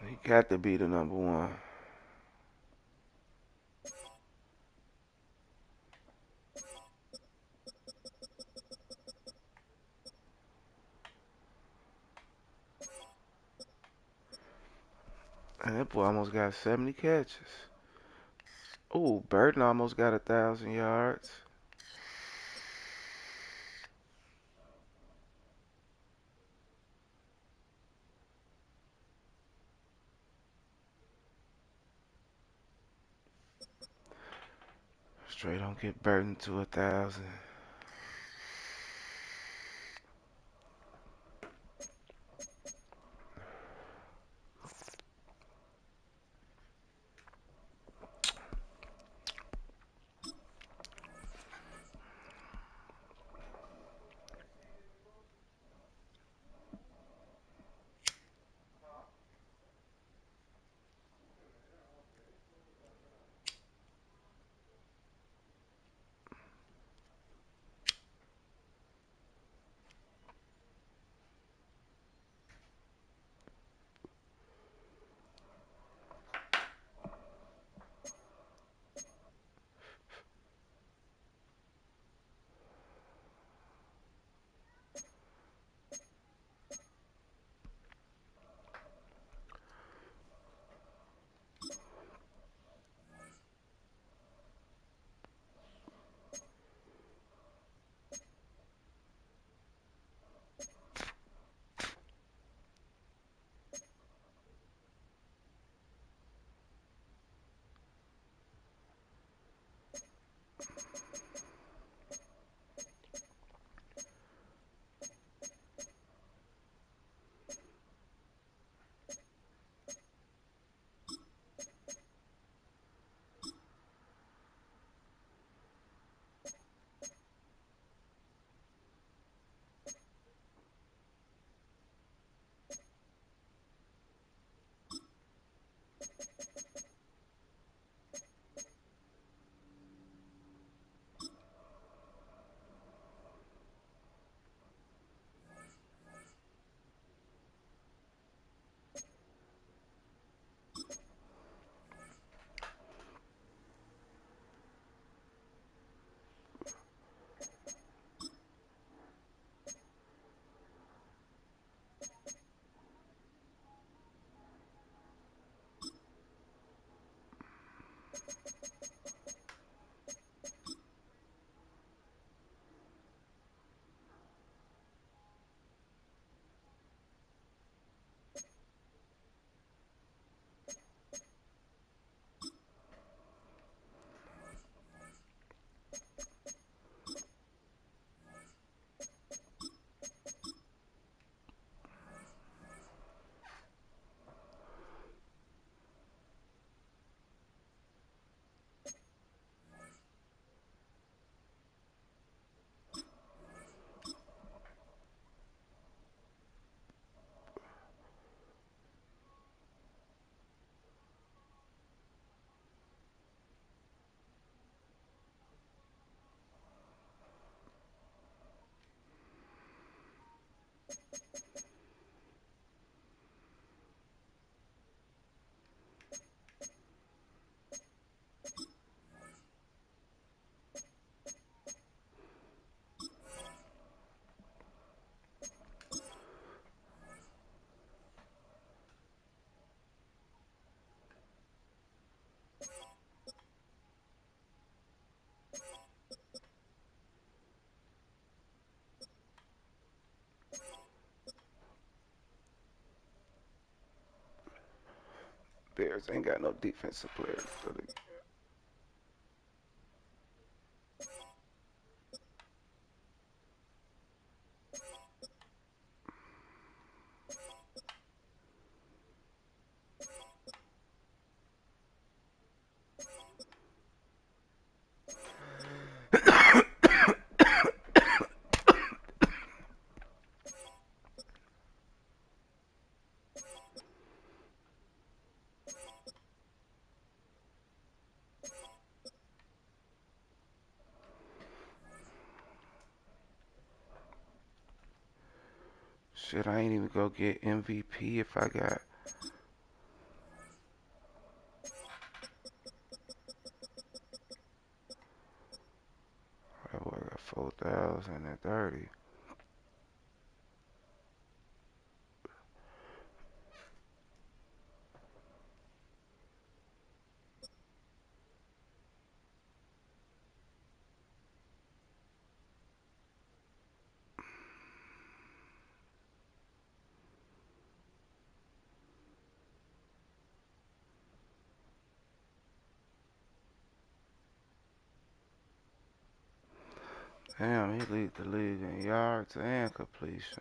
He got to be the number one. And that boy almost got 70 catches. Oh, Burton almost got 1,000 yards. Straight don't get Burton to 1,000. Bears ain't got no defensive players. Shit, I ain't even go get MVP if I got. I got 4,030. Damn, he leads the league in yards and completions.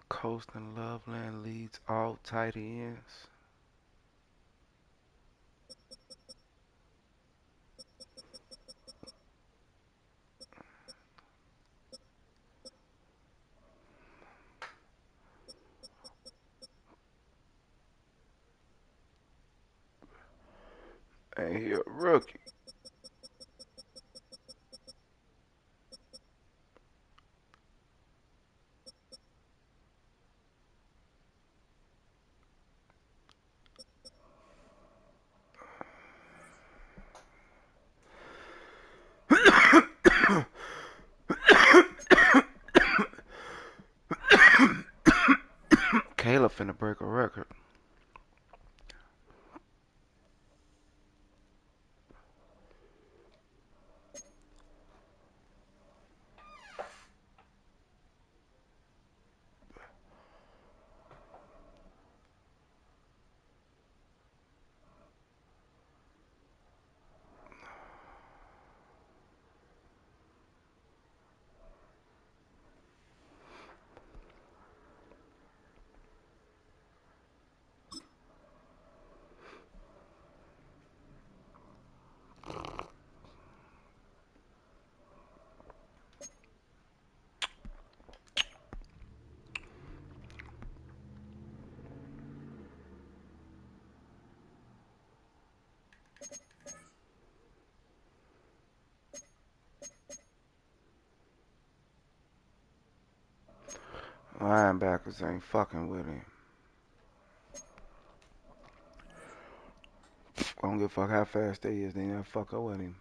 Coast and Loveland leads all tight ends. And he a rookie. Caleb finna break a record. Linebackers ain't fucking with him. I don't give a fuck how fast they is. They ain't fucking with him.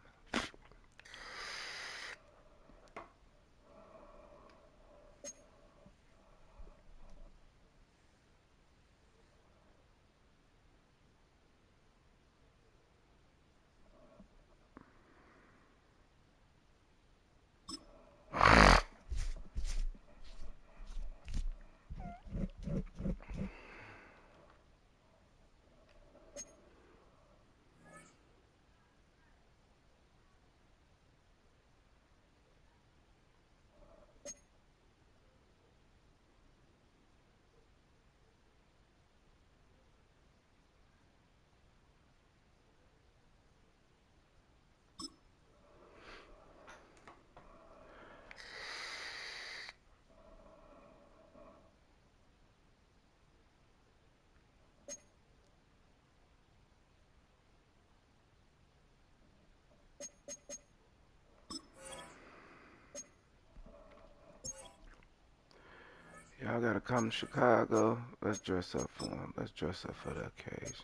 Y'all gotta come to Chicago. Let's dress up for him. Let's dress up for the occasion.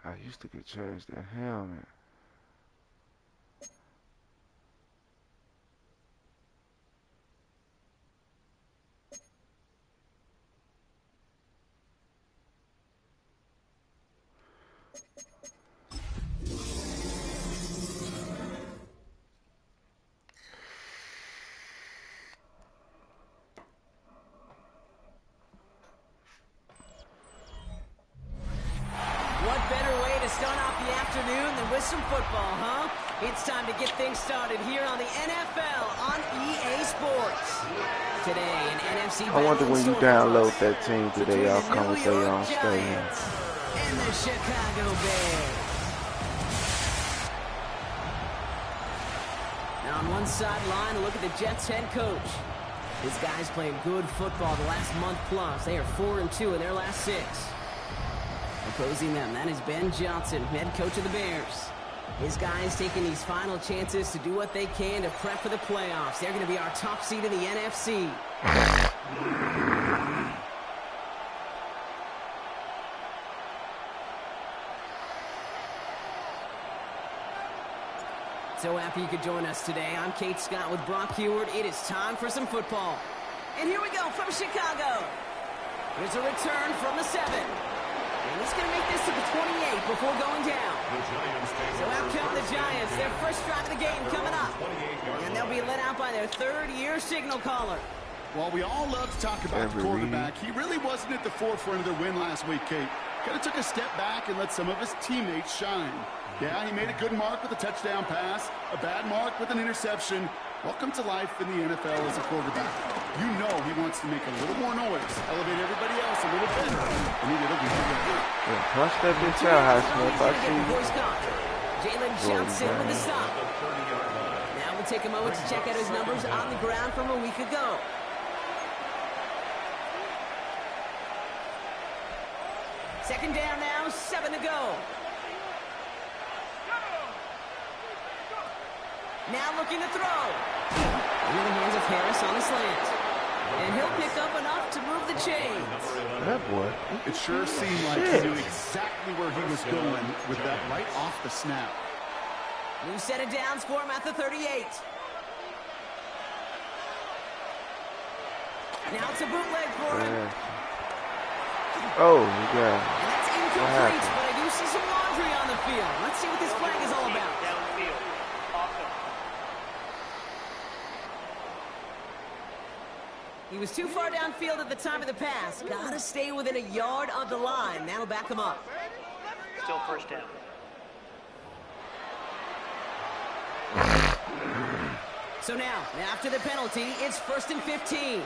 I used to get changed that helmet. What better way to start off the afternoon than with some football, huh? It's time to get things started here on the NFL on EA Sports. Today, an NFC I wonder when you battle in download that team, do they all come with their own stadium? and the Chicago Bears. Now on one sideline, a look at the Jets head coach. His guys playing good football the last month plus. They are 4-2 in their last 6. Opposing them, that is Ben Johnson, head coach of the Bears. His guys taking these final chances to do what they can to prep for the playoffs. They're going to be our top seed in the NFC. So happy you could join us today. I'm Kate Scott with Brock Heward. It is time for some football. And here we go from Chicago. Here's a return from the 7. And he's going to make this to the 28 before going down. So out come the Giants. Their first drive of the game coming up. And they'll be led out by their third-year signal caller. Well, we all love to talk about the quarterback. He really wasn't at the forefront of their win last week, Kate. Kind of took a step back and let some of his teammates shine. Yeah, he made a good mark with a touchdown pass, a bad mark with an interception. Welcome to life in the NFL as a quarterback. You know he wants to make a little more noise, elevate everybody else a little better, and he did a good job. Yeah, punch that bitch out, Highsmith. I see you. Jalen Johnson with the stop. Now we'll take a moment to check out his numbers on the ground from a week ago. Second down now, 7 to go. Now looking to throw. Into the hands of Harris on the slant. And he'll pick up enough to move the chains. That boy. It sure seemed like he knew exactly where he was going with that right off the snap. New set of downs for him at the 38. Now it's a bootleg for him. Yeah. Oh, yeah. And that's incomplete, but I do see some laundry on the field. Let's see what this flag is all about. Downfield. Awesome. He was too far downfield at the time of the pass. Gotta stay within a yard of the line. That'll back him up. Still first down. So now, after the penalty, it's 1st and 15.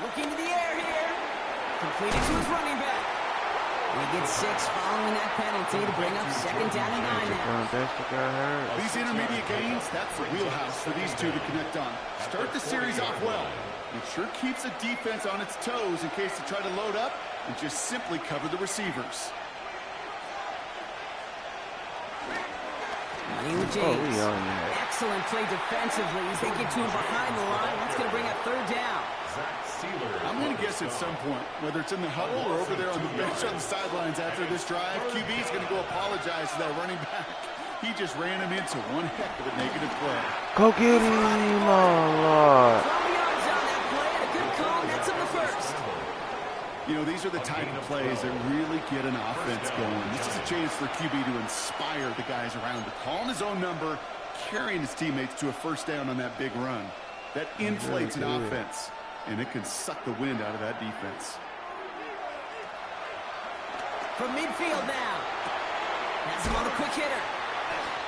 Looking to the air here. Completed to his running back. And he gets 6 following that penalty to bring up 2nd down and 9 now. These intermediate gains, that's the wheelhouse for these two to connect on. Start the series off well. It sure keeps the defense on its toes in case they try to load up and just simply cover the receivers. Money with James. Excellent play defensively as they get to him behind the line. That's going to bring up 3rd down. I'm going to guess at some point, whether it's in the huddle or over there on the bench on the sidelines after this drive, QB's going to go apologize to that running back. He just ran him into one heck of a negative play. Go get him, oh Lord. 12 yards on that play and a good call nets him the 1st. You know, these are the type of plays that really get an offense going. This is a chance for QB to inspire the guys around him. Calling his own number, carrying his teammates to a 1st down on that big run. That inflates an offense, and it can suck the wind out of that defense. From midfield now. That's him on the quick hitter.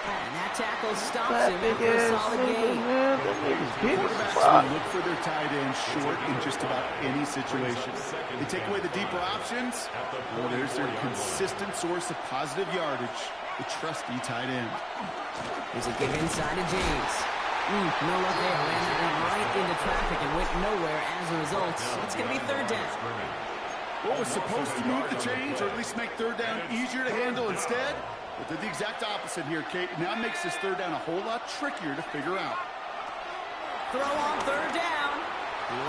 And that tackle stops That him big after a ass solid nigga, gain. man. That nigga's big as Quarterbacks fuck. will look for their tight end short in just about any situation. They take away the deeper options. Well, there's their consistent source of positive yardage, the trusty tight end. Here's a give inside to James. No luck there. Ran that one right into traffic and went nowhere as a result. It's going to be third down. What was supposed to move the chains, or at least make third down easier to handle instead? But did the exact opposite here, Kate. Now makes this third down a whole lot trickier to figure out. Throw on third down.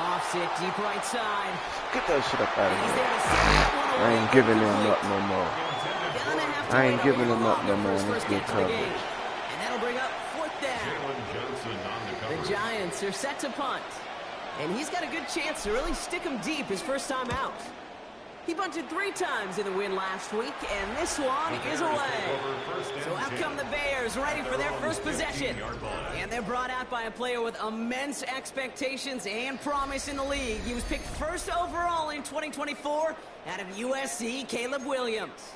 Lofts it deep right side. Get that shit up out of He's here. there to send that one I away. ain't giving them up no more. Gonna have to I ain't wait a giving little them up no longer more for in his this first good catch of the coverage. game. And that'll bring up fourth down. The Giants are set to punt. And he's got a good chance to really stick him deep his first time out. He bunted 3 times in the win last week, and this one is away. So out come the Bears, ready for their first possession. And they're brought out by a player with immense expectations and promise in the league. He was picked first overall in 2024 out of USC, Caleb Williams.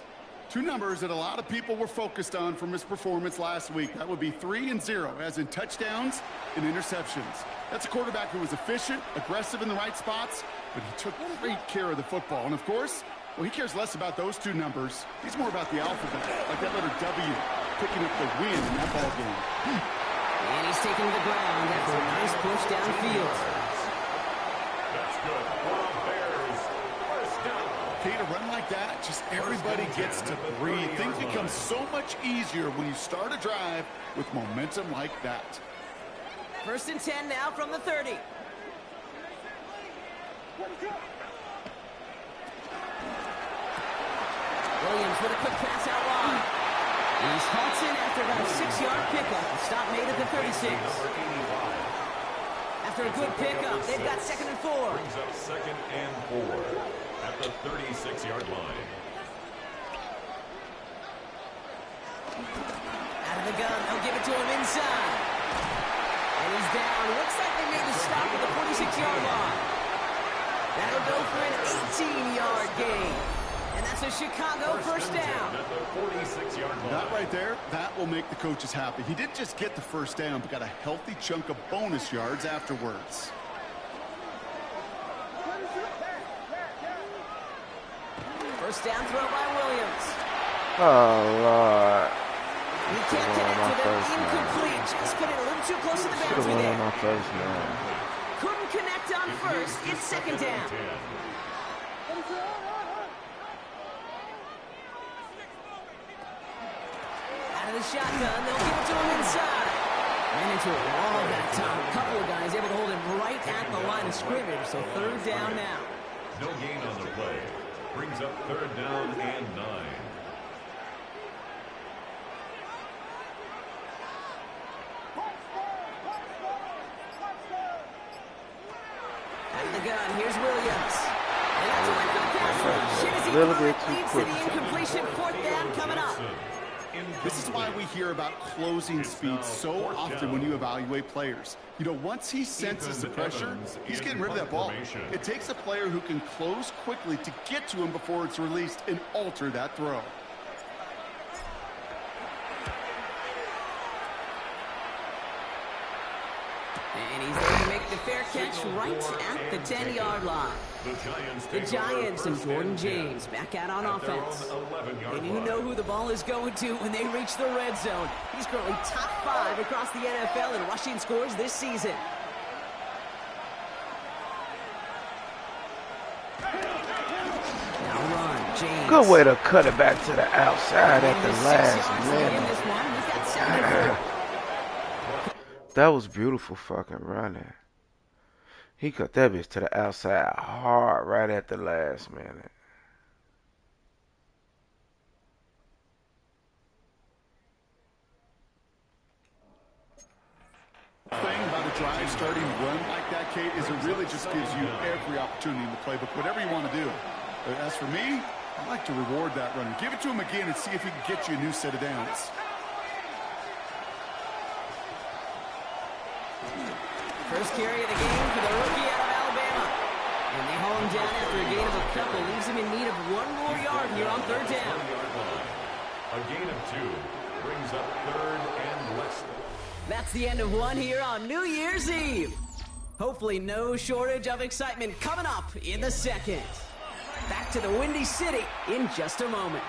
2 numbers that a lot of people were focused on from his performance last week. That would be 3 and 0, as in touchdowns and interceptions. That's a quarterback who was efficient, aggressive in the right spots, but he took great care of the football. And of course, well, he cares less about those 2 numbers. He's more about the alphabet, like that letter W, picking up the win in that ball game. And he's taken to the ground after a nice push downfield. That's good. Bears, first down. Kate, a run like that, just everybody gets to breathe. Things become so much easier when you start a drive with momentum like that. First and 10 now from the 30. Williams with a quick pass out wide. He's halts in after about a 6-yard pickup. The stop made at the 36. After a good pickup, they've got 2nd and 4. Brings up 2nd and 4 at the 36-yard line. Out of the gun, they'll give it to him inside. And he's down. Looks like they made the stop at the 46-yard line. That'll go for an 18-yard gain. And that's a Chicago first down. At the 46-yard line. That right there, that will make the coaches happy. He didn't just get the first down, but got a healthy chunk of bonus yards afterwards. First down throw by Williams. Oh, Lord. He can't connect with it. Incomplete. Just put it a little too close to the Should have boundary went there. on my first, man. Couldn't connect on first. It's 2nd down. Out of the shotgun, they'll give it to him inside. Ran into a wall that time. A couple of guys able to hold him right at the line of scrimmage. So third down now. No gain on the play. Brings up 3rd down and 9. Out of the gun, here's Williams. And that's a win for the pass rush. As he Little bit too leads to quick. the incompletion. 4th down coming up. This is why we hear about closing speed so often when you evaluate players. You know, once he senses the pressure, he's getting rid of that ball. It takes a player who can close quickly to get to him before it's released and alter that throw. And he's there to make the fair catch right at the 10-yard line. The Giants and Jordan James back out on offense. And you know who the ball is going to when they reach the red zone. He's currently top 5 across the NFL in rushing scores this season. Now run, James. Good way to cut it back to the outside at the last minute. This one, he's got 7 and 4. That was beautiful fucking running. He cut that bitch to the outside hard right at the last minute. Thing about a drive starting run like that, Kate, is it really just gives you every opportunity in the playbook, whatever you want to do. As for me, I like to reward that runner. Give it to him again and see if he can get you a new set of downs. First carry of the game for the rookie out of Alabama. And they haul him down after a gain of a couple. Leaves him in need of 1 more yard here on 3rd down. A gain of 2 Brings up 3rd and less than. That's the end of one here on New Year's Eve. Hopefully no shortage of excitement coming up in the second. Back to the Windy City in just a moment.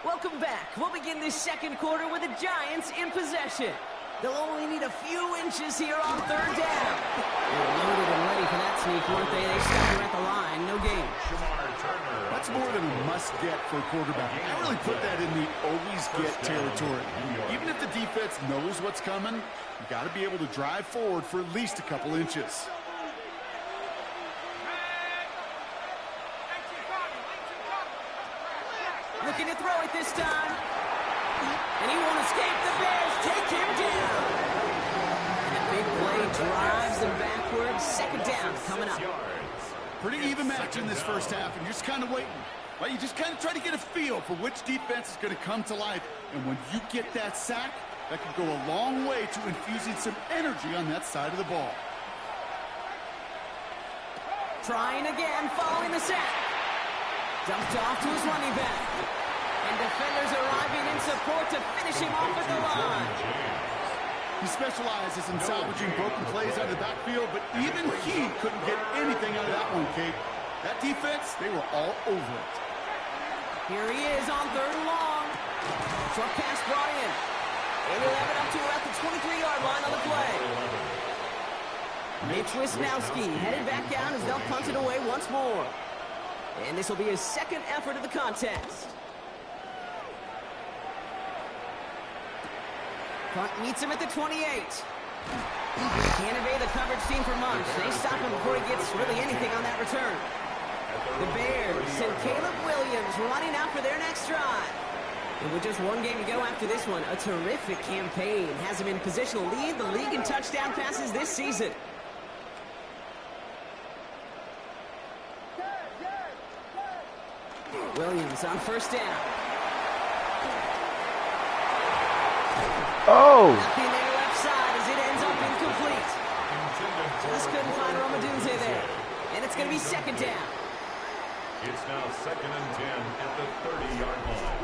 Welcome back. We'll begin this second quarter with the Giants in possession. They'll only need a few inches here on 3rd down. They were loaded and ready for that sneak, weren't they? They stopped her at the line. No gain. That's more than a must-get for a quarterback. I really put that in the always-get territory. Even if the defense knows what's coming, you got to be able to drive forward for at least a couple inches. Looking to throw it this time. And he won't escape. The Bears take him down. And a big play drives them backwards. 2nd down coming up. Pretty even match in this first half, and you're just kind of waiting. Right? You just kind of try to get a feel for which defense is going to come to life. And when you get that sack, that could go a long way to infusing some energy on that side of the ball. Trying again, following the sack. Dumped off to his running back. And defenders arriving in support to finish him off at the line. He specializes in salvaging broken plays out of the backfield, but even he couldn't get anything out of that one, Kate. That defense, they were all over it. Here he is on 3rd and long. Short pass brought in. And he'll have it up to about the 23-yard line on the play. Mitch Wisnowski headed back down as they'll punt it away once more. And this will be his 2nd effort of the contest. Punt meets him at the 28. Can't evade the coverage team for much. They stop him before he gets really anything on that return. The Bears send Caleb Williams running out for their next drive. And with just one game to go after this one, a terrific campaign has him in position to lead the league in touchdown passes this season. Williams on 1st down. Oh! Nothing there left side as it ends up incomplete. Just couldn't find Romadunze there. And it's going to be 2nd down. It's now 2nd and 10 at the 30-yard line.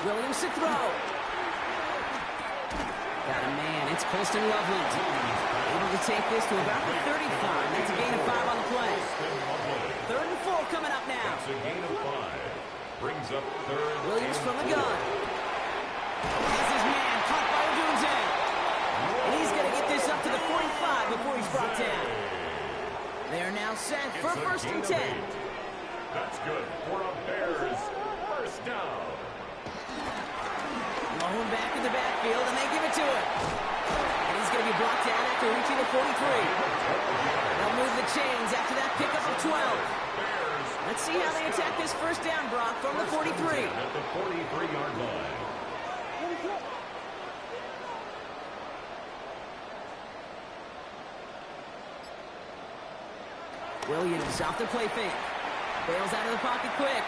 Williams to throw. Got a man. It's Colston Loveland. Able to take this to about the 35. That's a gain of 5 on the play. 3rd and 4 coming up now. It's a gain of 5. Brings up 3rd. Williams from the gun. Has his man caught by Odunze. And he's going to get this up to the 45 before he's brought down. They're now set for 1st and 10. That's good for a Bears 1st down. Going back in the backfield, and they give it to him. And he's going to be brought down after reaching the 43. They'll move the chains after that pickup of 12. Let's see how they attack this 1st down, Brock, from the 43. At the 43-yard line. Williams off the play fake. Bails out of the pocket quick.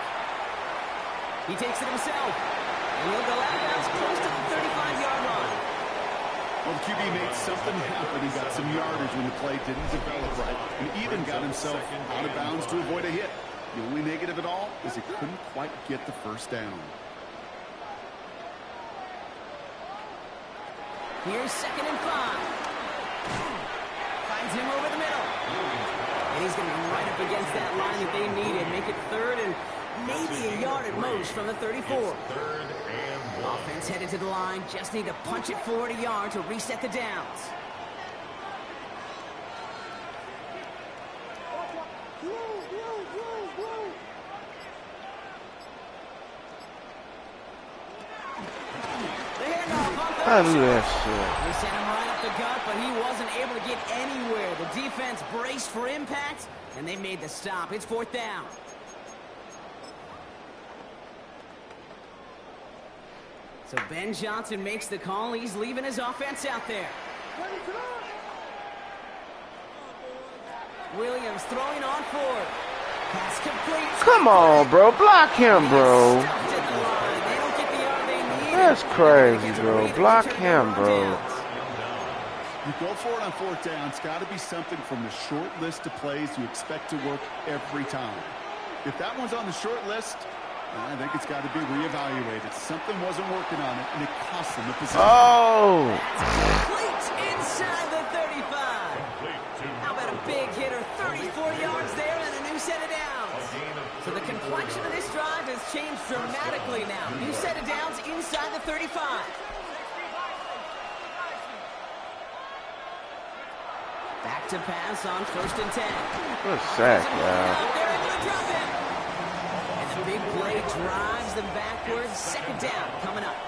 He takes it himself. And he'll go out of bounds close to the 35-yard line. Well, the QB made something happen. He got some yardage when the play didn't develop right. And even got himself out of bounds to avoid a hit. The only negative at all is he couldn't quite get the 1st down. Here's 2nd and 5. Finds him over the middle. And he's going to be right up against that line that they needed. Make it 3rd and maybe a yard at most from the 34. 3rd and 1. Offense headed to the line. Just need to punch it forward a yard to reset the downs. I knew that shit. They sent him right up the gut, but he wasn't able to get anywhere. The defense braced for impact, and they made the stop. It's 4th down. So Ben Johnson makes the call. He's leaving his offense out there. Williams throwing on 4. Pass complete. Come on, bro. Block him, bro. That's crazy, bro. Block him, bro. You go for it on fourth down. It's got to be something from the short list of plays you expect to work every time. If that one's on the short list, I think it's got to be reevaluated. Something wasn't working on it, and it cost them the position. Oh! That's complete inside the 35. How about a big hitter, 30, 40 yards there, and a new set of downs. So the complexion of this drive has changed dramatically now. New set of downs inside the 35. Back to pass on 1st and 10. Good sack, yeah. They're able to drop it. And the big play drives them backwards. 2nd down coming up.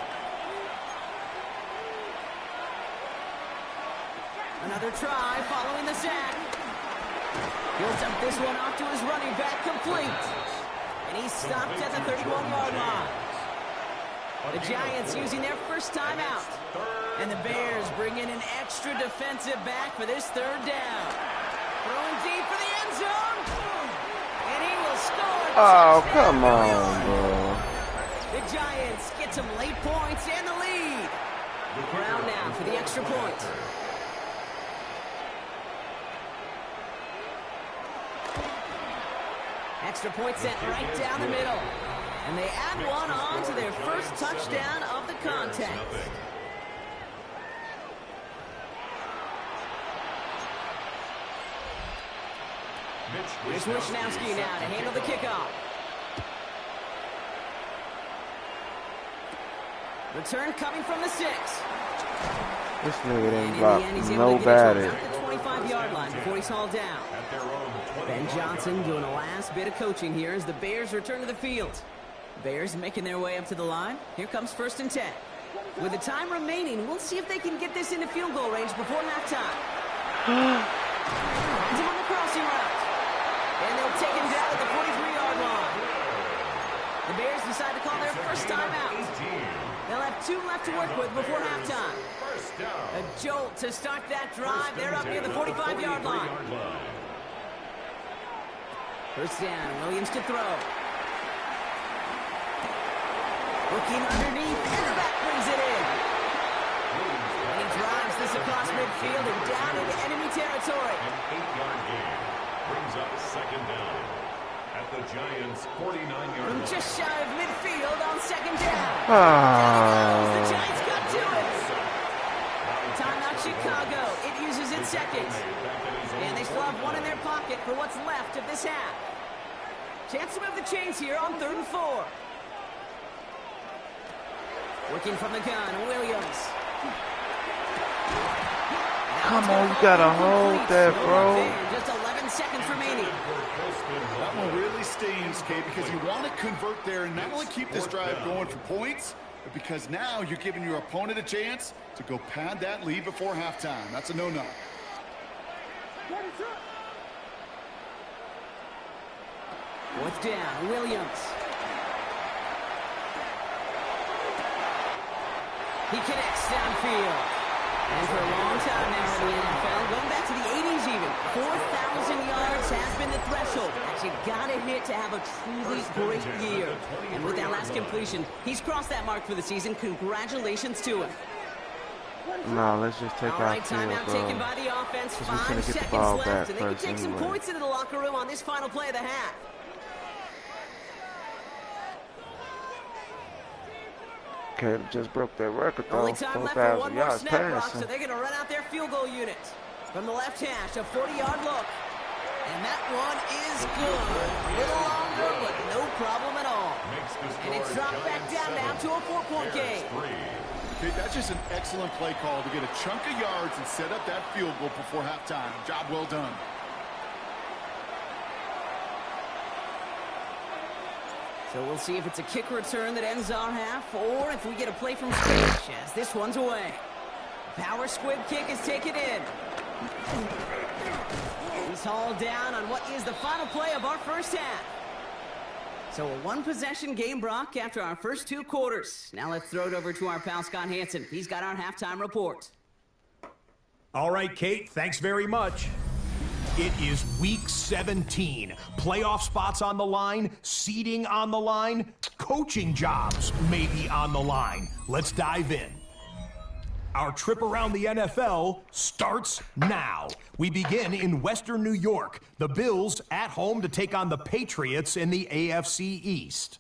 Another try following the sack. He'll dump this one off to his running back, complete. And he's stopped at the 31-yard line. The Giants using their first timeout. And the Bears bring in an extra defensive back for this 3rd down. Throwing deep for the end zone. And he will score. Oh, come on, bro. The Giants get some late points and the lead. Brown now for the extra point. Extra point sent right down the middle. And they add one on to their first touchdown of the contest. Here's Wisnowski now to handle the kickoff. Return coming from the 6. This nigga didn't block nobody. At the 25-yard line before he's hauled down. Ben Johnson doing a last bit of coaching here as the Bears return to the field. Bears making their way up to the line. Here comes 1st and 10. With the time remaining, we'll see if they can get this into field goal range before halftime. Finds him on the crossing route. And they'll take him down at the 43-yard line. The Bears decide to call their first timeout. They'll have 2 left to work with before halftime. A jolt to start that drive. They're up near the 45-yard line. 1st down, Williams to throw. Looking underneath, and the back brings it in. And he drives this across midfield and down into enemy territory. An 8-yard gain brings up 2nd down at the Giants' 49-yard line. Just shy of midfield on 2nd down. The Oh. Giants got to it. Timeout Chicago. It uses its seconds. And they still have one in their pocket for what's left of this half. Chance to move the chains here on 3rd and 4. Working from the gun, Williams. Come on, you gotta hold that, bro. Just 11 seconds remaining. That one really stings, Kate, because you want to convert there and not only keep this drive going for points, but because now you're giving your opponent a chance to go pad that lead before halftime. That's a no-no. 4th down, Williams. He connects downfield. And for a long time now in the NFL, going back to the 80s even, 4,000 yards has been the threshold that you gotta hit to have a truly great year. And with that last completion, he's crossed that mark for the season. Congratulations to him. No, let's just take All our right, field, timeout taken by the offense. 'Cause we 5 finna get the seconds ball left, back and they can first take some anyway. points into the locker room on this final play of the half. Caleb just broke that record, though. Only time left for 4,000 one more yards snap, Brock, passing. so they're going to run out their field goal unit. From the left hash, a 40-yard look. And that one is good. A little longer, but no problem at all. And it's dropped back down now to a 4-point game. Okay, that's just an excellent play call to get a chunk of yards and set up that field goal before halftime. Job well done. So we'll see if it's a kick return that ends our half, or if we get a play from scrimmage as this one's away. Power squib kick is taken in. He's hauled down on what is the final play of our first half. So a one-possession game, Brock, after our first 2 quarters. Now let's throw it over to our pal Scott Hansen. He's got our halftime report. All right, Kate, thanks very much. It is week 17. Playoff spots on the line, seeding on the line, coaching jobs may be on the line. Let's dive in. Our trip around the NFL starts now. We begin in Western New York. The Bills at home to take on the Patriots in the AFC East.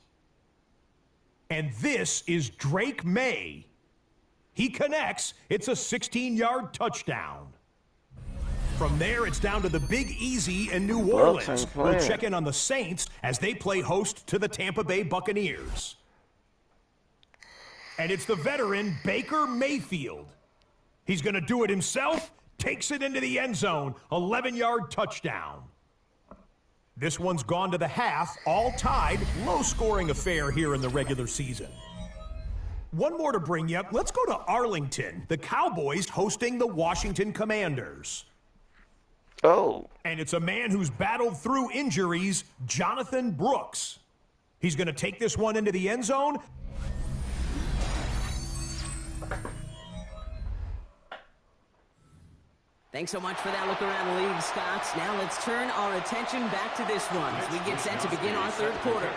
And this is Drake May. He connects. It's a 16-yard touchdown. From there, it's down to the Big Easy in New Orleans. We'll check in on the Saints as they play host to the Tampa Bay Buccaneers. And it's the veteran Baker Mayfield. He's going to do it himself, takes it into the end zone, 11-yard touchdown. This one's gone to the half, all tied, low-scoring affair here in the regular season. One more to bring you up. Let's go to Arlington. The Cowboys hosting the Washington Commanders. Oh. And it's a man who's battled through injuries, Jonathan Brooks. He's going to take this one into the end zone. Thanks so much for that look around the league, Scott. Now let's turn our attention back to this one as we get set to begin our third quarter.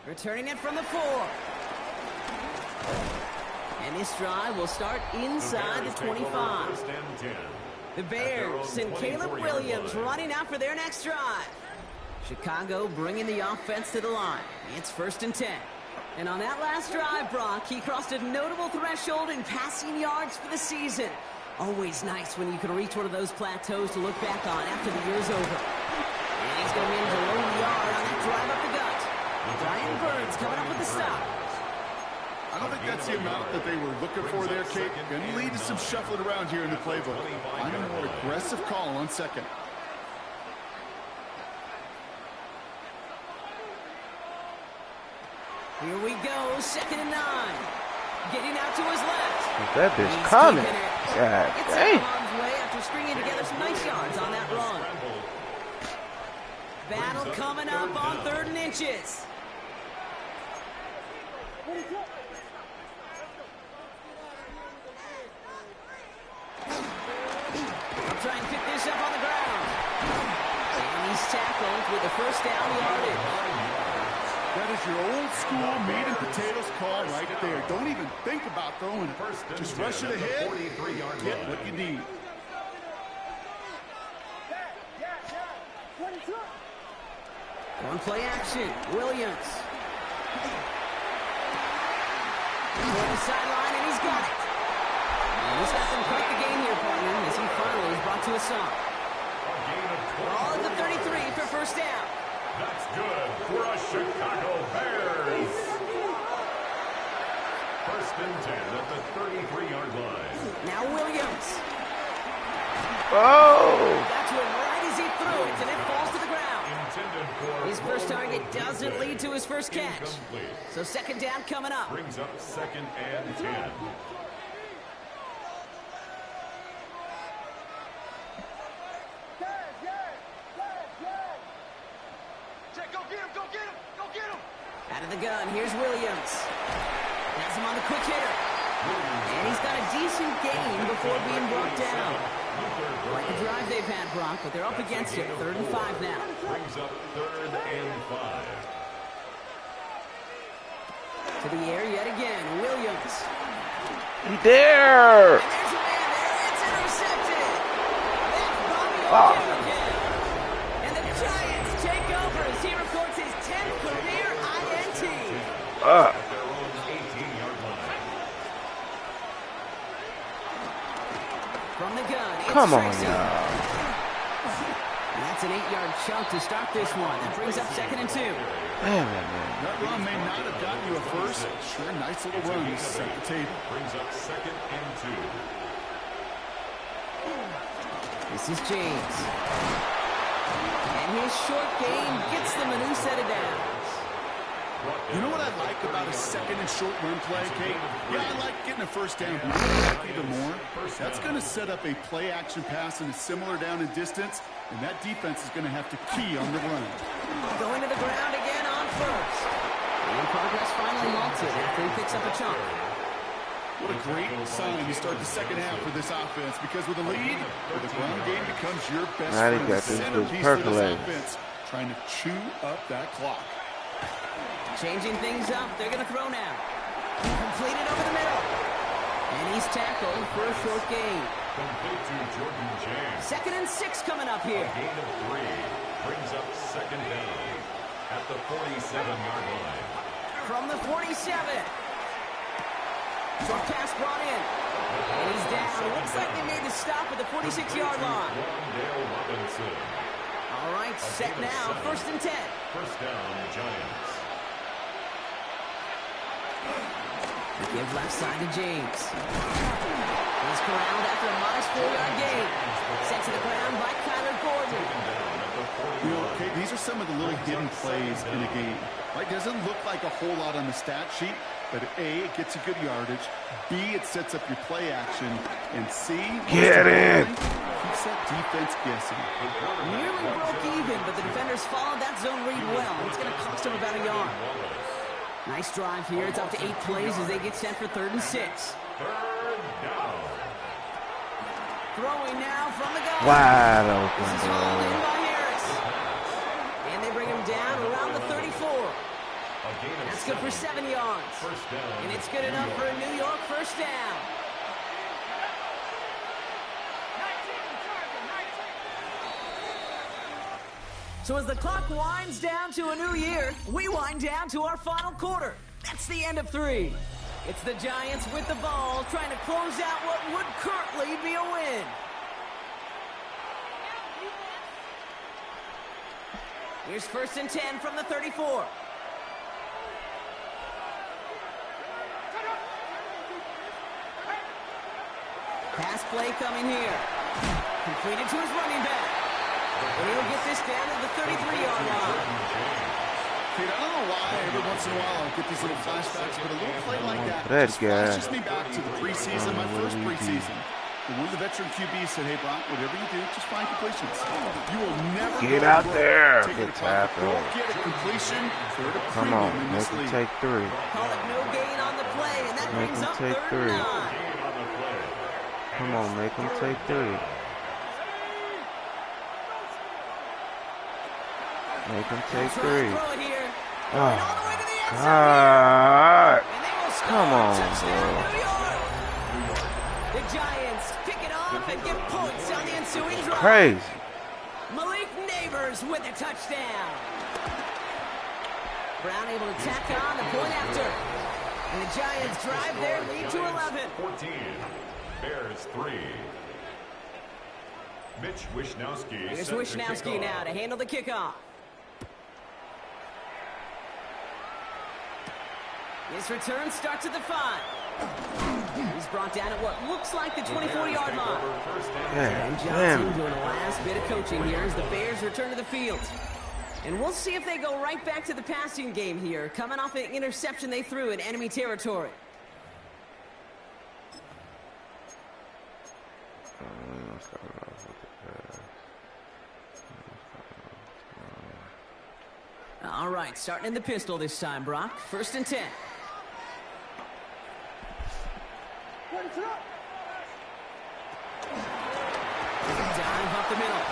Returning it from the 4. And this drive will start inside the 25. The Bears and Caleb Williams running out for their next drive. Chicago bringing the offense to the line. It's 1st and 10. And on that last drive, Brock, he crossed a notable threshold in passing yards for the season. Always nice when you can reach one of those plateaus to look back on after the year's over. And he's going to manage a low yard on that drive up the gut. Brian Burns coming up with the stop. I don't think that's the amount that they were looking for there, Kate. Going to lead to some shuffling around here in the playbook. I'm a more aggressive call on 2nd. Here we go, 2nd and 9. Getting out to his left. That bitch coming. God it's dang. harm's way after stringing together some nice yards on that run. Battle coming up on 3rd and inches. I'll try and pick this up on the ground. And he's tackled with the 1st down yardage. That is your old school meat and potatoes call right there. Don't even think about throwing it. Just rush it ahead, get what you need. One play action, Williams. He's on the sideline and he's got it. And he's got them quite the game here, partner, as he finally is brought to a stop. All at the 33 for 1st down. That's good for a Chicago Bears. 1st and 10 at the 33-yard line. Now Williams. Oh. That's one right as he threw it, and it falls to the ground. His first target doesn't lead to his first catch. So 2nd down coming up. Brings up 2nd and 10. Out of the gun, here's Williams. Has him on the quick hitter. And he's got a decent gain before being brought down. Like a drive they've had, Brock, but they're up against it. 3rd and 5 now. Brings up 3rd and 5. To the air yet again, Williams. There. And there's a man there. It's intercepted. That's Bobby Wow. again. And the Giants take over as he records his 10th career INT. At their own 18-yard line. From the gun, it's Come on, Tracy. y'all. And that's an 8-yard chunk to start this one. That brings up 2nd and 2. Man. That run may not have gotten you a first. Sure, nice little run to set the table. Brings up 2nd and 2. This is James. And his short game gets them a new set of downs. You know what I like about a 2nd and short run play, Kate? Yeah, I like getting a 1st down, but you know what I like even more? That's going to set up a play action pass in a similar down and distance, and that defense is going to have to key on the run. Going to the ground again on 1st. And progress finally halted after he picks up a chunk. What a great sign to start the 2nd half for this offense, because with a lead, the run game becomes your best Now he friend. got this Centerpiece bitch for this percolating. offense, trying to chew up that clock. Changing things up. They're going to throw now. Completed over the middle. And he's tackled for a short gain. Complete to Jordan James. 2nd and 6 coming up here. A gain of 3 brings up 2nd down at the 47-yard line. From the 47. Short pass brought in. And he's down. Looks like they made the stop at the 46-yard line. Dale Robinson. All right, set now. 1st and 10. First down, Giants. They give left side to James. He's corralled after a modest 4-yard gain. Sent to the ground by Kyler Gordon. You know, okay, these are some of the little hidden plays in a game. Right? Doesn't look like a whole lot on the stat sheet, but A, it gets you good yardage. B, it sets up your play action. And C, get it. Keeps that defense guessing. Nearly broke even, but the defenders followed that zone read well. It's going to cost them about a yard. Nice drive here. It's up to 8 plays as they get set for 3rd and 6. Third down. Throwing now from the gun. Wide This is hauled in open, by Harris. And they bring him down around the 34. A gain of That's good for 7 yards. First down. And it's good enough for a New York first down. So as the clock winds down to a new year, we wind down to our final quarter. That's the end of 3. It's the Giants with the ball trying to close out what would currently be a win. Here's 1st and 10 from the 34. Pass play coming here. Completed to his running back. And he'll get this down to the 33-yard line. Kate, I don't know why every once in a while I get these little flashbacks, but a little play like that That just guy. flashes me back to the preseason, my first preseason. And one of the veteran QBs said, hey, Brock, whatever you do, just find completions. You will never Get go out broke there. taking Good a profit. tackle. Don't get a completion. They're at a Come premium on, in make this him league. take 3. Call it no gain on the play, and that Make brings him up take 3rd and 9. 3. Come on, make him take 3. Make him take 3. Throw it here. Oh, All the way to the end zone. God. And they will score. Come on, Touchdown, bro. New York. The Giants pick it off and get points on the ensuing drive. Crazy. Malik Neighbors with a touchdown. Brown able to tack on the point after. And the Giants drive their lead to 11. 14. Bears 3. Mitch Wishnowsky. Here's set to Wishnowsky kick now off. to handle the kickoff. His return starts at the 5. He's brought down at what looks like the 24-yard line. And Johnson doing the last bit of coaching here as the Bears return to the field. And we'll see if they go right back to the passing game here, coming off an interception they threw in enemy territory. All right, starting in the pistol this time, Brock. 1st and 10. Dive up the middle.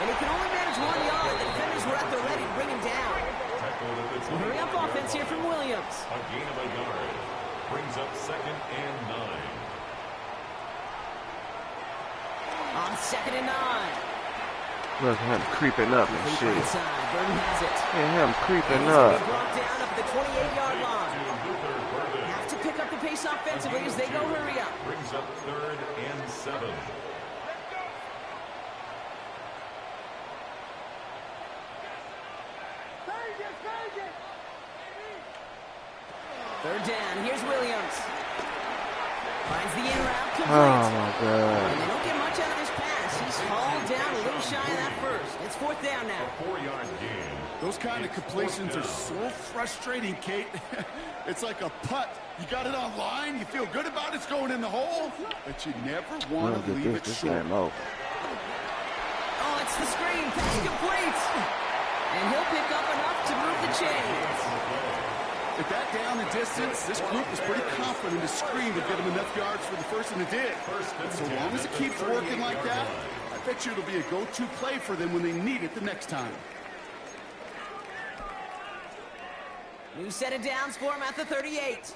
And he can only manage 1 yard. The defenders were at the ready to bring him down. Well, hurry up offense here from Williams. A gain of a yard. Brings up 2nd and 9. On 2nd and 9. Look at him creeping up and Complete shit. inside. Burton has it. Look at him creeping He's going to up. be brought down up at the 28-yard line. Have to pick up the pace offensively as they go hurry up. Brings up 3rd and 7. Third down. Here's Williams. Finds the in route. Complete. Oh, my God. And they don't get much out of this pass. He's hauled down a little shy of that first. It's 4th down now. 4-yard gain. Those kind of completions are so frustrating, Kate. It's like a putt. You got it on line, you feel good about it's going in the hole, but you never We'll want to get leave it this short. game over. Oh, it's the screen. Pass complete. And he'll pick up enough to move the chains. At that down and distance, this group was pretty confident the screen would get them enough yards for the first, and it did. So long as it keeps working like that, I bet you it'll be a go-to play for them when they need it the next time. New set of downs for him at the 38.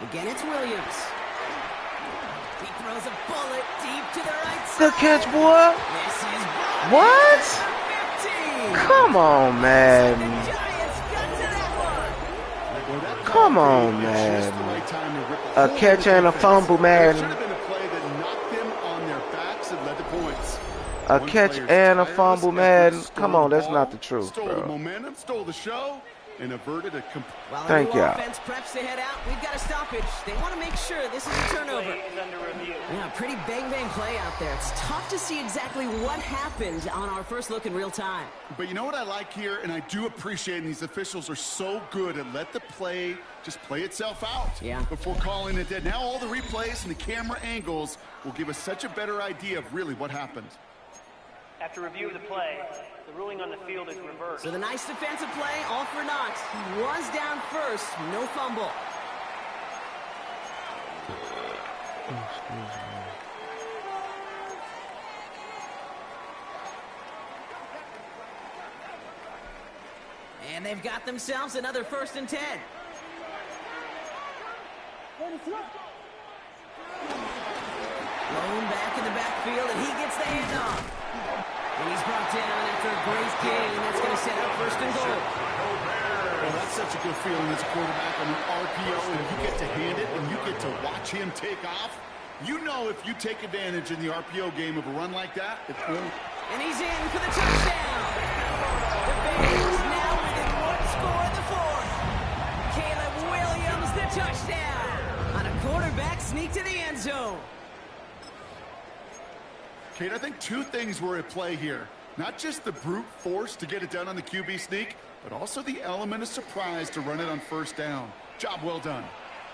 Again, it's Williams. He throws a bullet deep to the right side. Good catch, boy. This is What? 15. Come on, man. The Giants got to that one. Come on, man. A catch and a fumble, man. Should have been a play that knocked them on their backs and led to points. A catch and a fumble, man. Come on, that's not the truth, Stole the bro. momentum, stole the show, and averted a While the Thank new y'all. offense preps to head out, we've got a stoppage. They want to make sure this is a turnover. Play is under review. Yeah, pretty bang play out there. It's tough to see exactly what happened on our first look in real time. But you know what I like here, and I do appreciate, and these officials are so good at let the play just play itself out Yeah. before calling it dead. Now all the replays and the camera angles will give us such a better idea of really what happened. After review of the play, the ruling on the field is reversed. So the nice defensive play, all for naught. He was down first, no fumble. And they've got themselves another 1st and 10. Lone back in the backfield, and he gets the handoff. And he's brought down after a great gain, and that's going to set up 1st and goal. Well, that's such a good feeling as a quarterback on an RPO, and you get to hand it, and you get to watch him take off. You know if you take advantage in the RPO game of a run like that, it's only... And he's in for the touchdown. The Bears now within one score in the 4th. Caleb Williams, the touchdown. On a quarterback sneak to the end zone. Kate, I think two things were at play here. Not just the brute force to get it done on the QB sneak, but also the element of surprise to run it on 1st down. Job well done.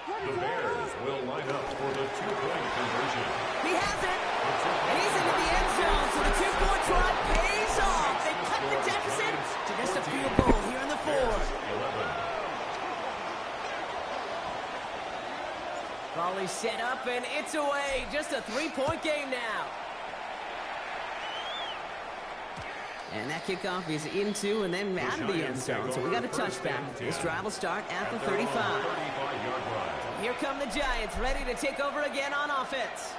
The Bears will line up for the two-point conversion. He has it. And he's into the end zone, so the 2-point try pays off. They cut the deficit to just a field goal here in the 4th. 11. Volley set up, and it's away. Just a 3-point game now. And that kickoff is into and then out of the end zone. So we got a touchback. This drive will start at the 35. 35-yard line. Here come the Giants, ready to take over again on offense.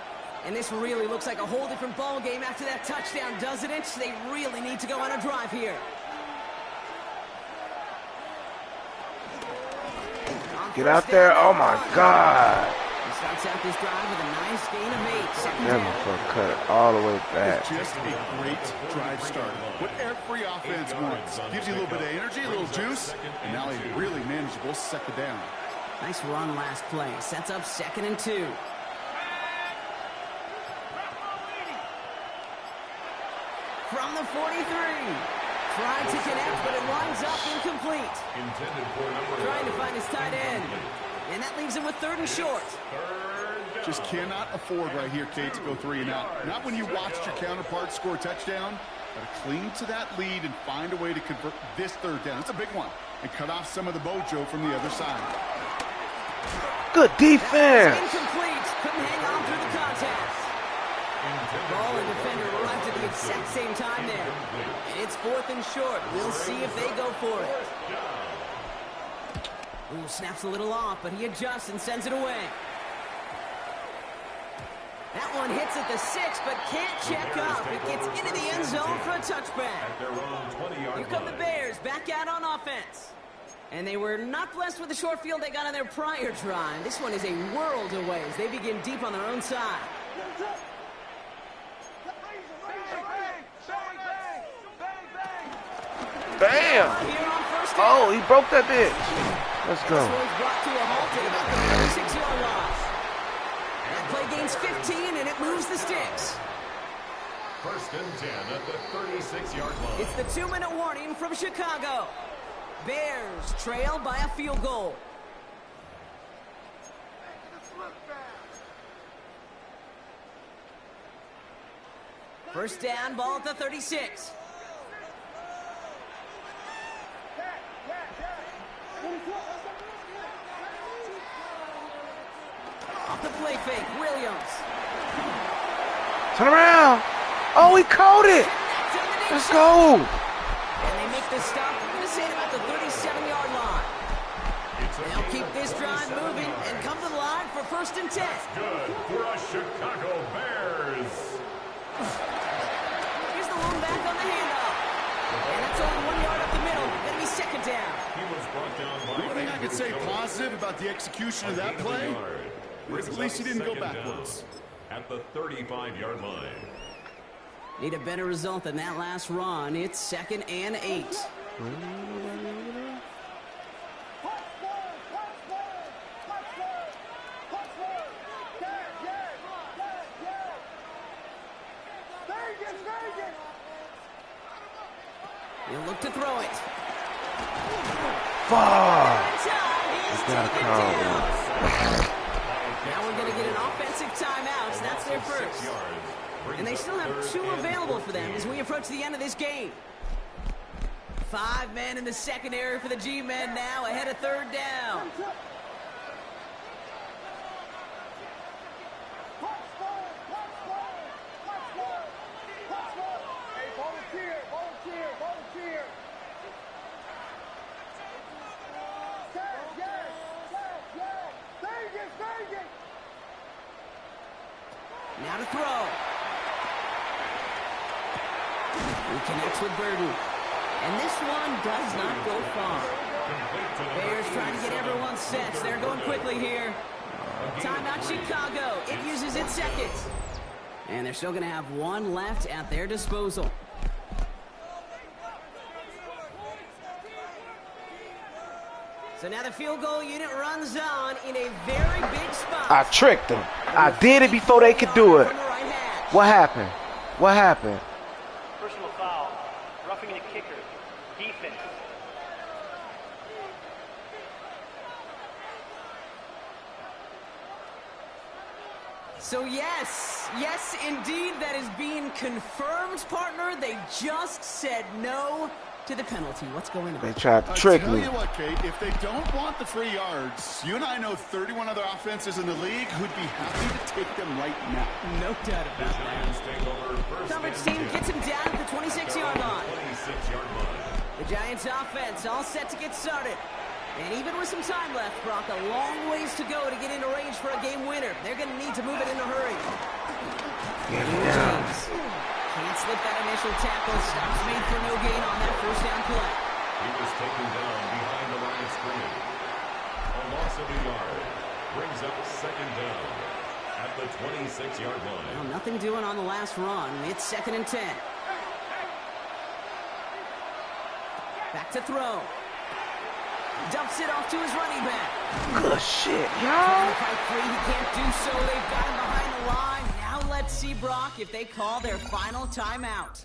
And this really looks like a whole different ball game after that touchdown, doesn't it? They really need to go on a drive here. Get out there. Oh, my God. He starts out this drive with a nice gain of 8. Second That down. motherfucker cut it all the way back. It's just a great drive start. What every offense wants. Gives you a little bit of energy, a little juice, and now a really manageable 2nd down. Nice run last play. Sets up 2nd and 2. From the 43. Tried to connect, but it winds up incomplete. Intended for number Trying to find his tight end. And that leaves him with 3rd and short. Just cannot afford right here, Kate, to go 3 and out. Not when you watched your counterpart score a touchdown. Got to cling to that lead and find a way to convert this 3rd down. It's a big one. And cut off some of the mojo from the other side. Good defense. Incomplete. Couldn't hang on through the contest. Ball and defender arrived at the exact same time there. And it's 4th and short. We'll see if they go for it. Ooh, snaps a little off, but he adjusts and sends it away. That one hits at the 6, but can't check up. It gets into the end zone for a touchback. at their own 20-yard Here come the line. Bears back out on offense. And they were not blessed with the short field they got on their prior drive. This one is a world away as they begin deep on their own side. Bam. Here on 1st down. Oh, he broke that bitch. Let's This go. one's brought to a halt at about the 36-yard line. That play gains 15, and it moves the sticks. 1st and 10 at the 36-yard line. It's the 2-minute warning from Chicago. Bears trail by a field goal. First down, ball at the 36. Off the play fake, Williams. Turn around. Oh, he caught it. Let's go. And they make the the stop. I'm going to say about the 37-yard line. They'll keep this drive moving and come to the line for 1st and 10. Good for a Chicago Bears. Here's the lone back on the handoff. And that's only 1 yard up the middle. Going to be 2nd down. He was brought down by One thing I could say positive about the execution of that play is at least he didn't go backwards. At the 35-yard line. Need a better result than that last run. It's 2nd and 8. He'll look to throw it. Fuck! Now we're going to get an offensive timeout. So that's their first. And they still have 2 available for them as we approach the end of this game. 5 men in the secondary for the G-men now ahead of 3rd down. Now to throw. He connects with Burden. And this one does not go far. Bears trying to get everyone set. They're going quickly here. Timeout Chicago. It uses its seconds. And they're still going to have 1 left at their disposal. So now the field goal unit runs on in a very big spot. I tricked them. I did it before they could do it. What happened? What happened? Personal foul. Roughing the kicker. Defense. So yes, indeed, that is being confirmed, partner. They just said no to the penalty. What's going on? They tried to trick me. I tell you what, Kate, if they don't want the 3 yards, you and I know 31 other offenses in the league who'd be happy to take them right now. No doubt about that. Coverage team gets him down at the 26-yard line. The Giants offense all set to get started. And even with some time left, Brock, a long ways to go to get into range for a game winner. They're going to need to move it in a hurry. James can't slip that initial tackle. Stops made for no gain on that 1st down play. He was taken down behind the line of scrimmage. A loss of a yard brings up 2nd down at the 26-yard line. Well, nothing doing on the last run. It's 2nd and 10. Back to throw. Dumps it off to his running back. Good shit, Trying y'all. to fight free. He can't do so. They've got him behind the line. Now let's see, Brock, if they call their final timeout.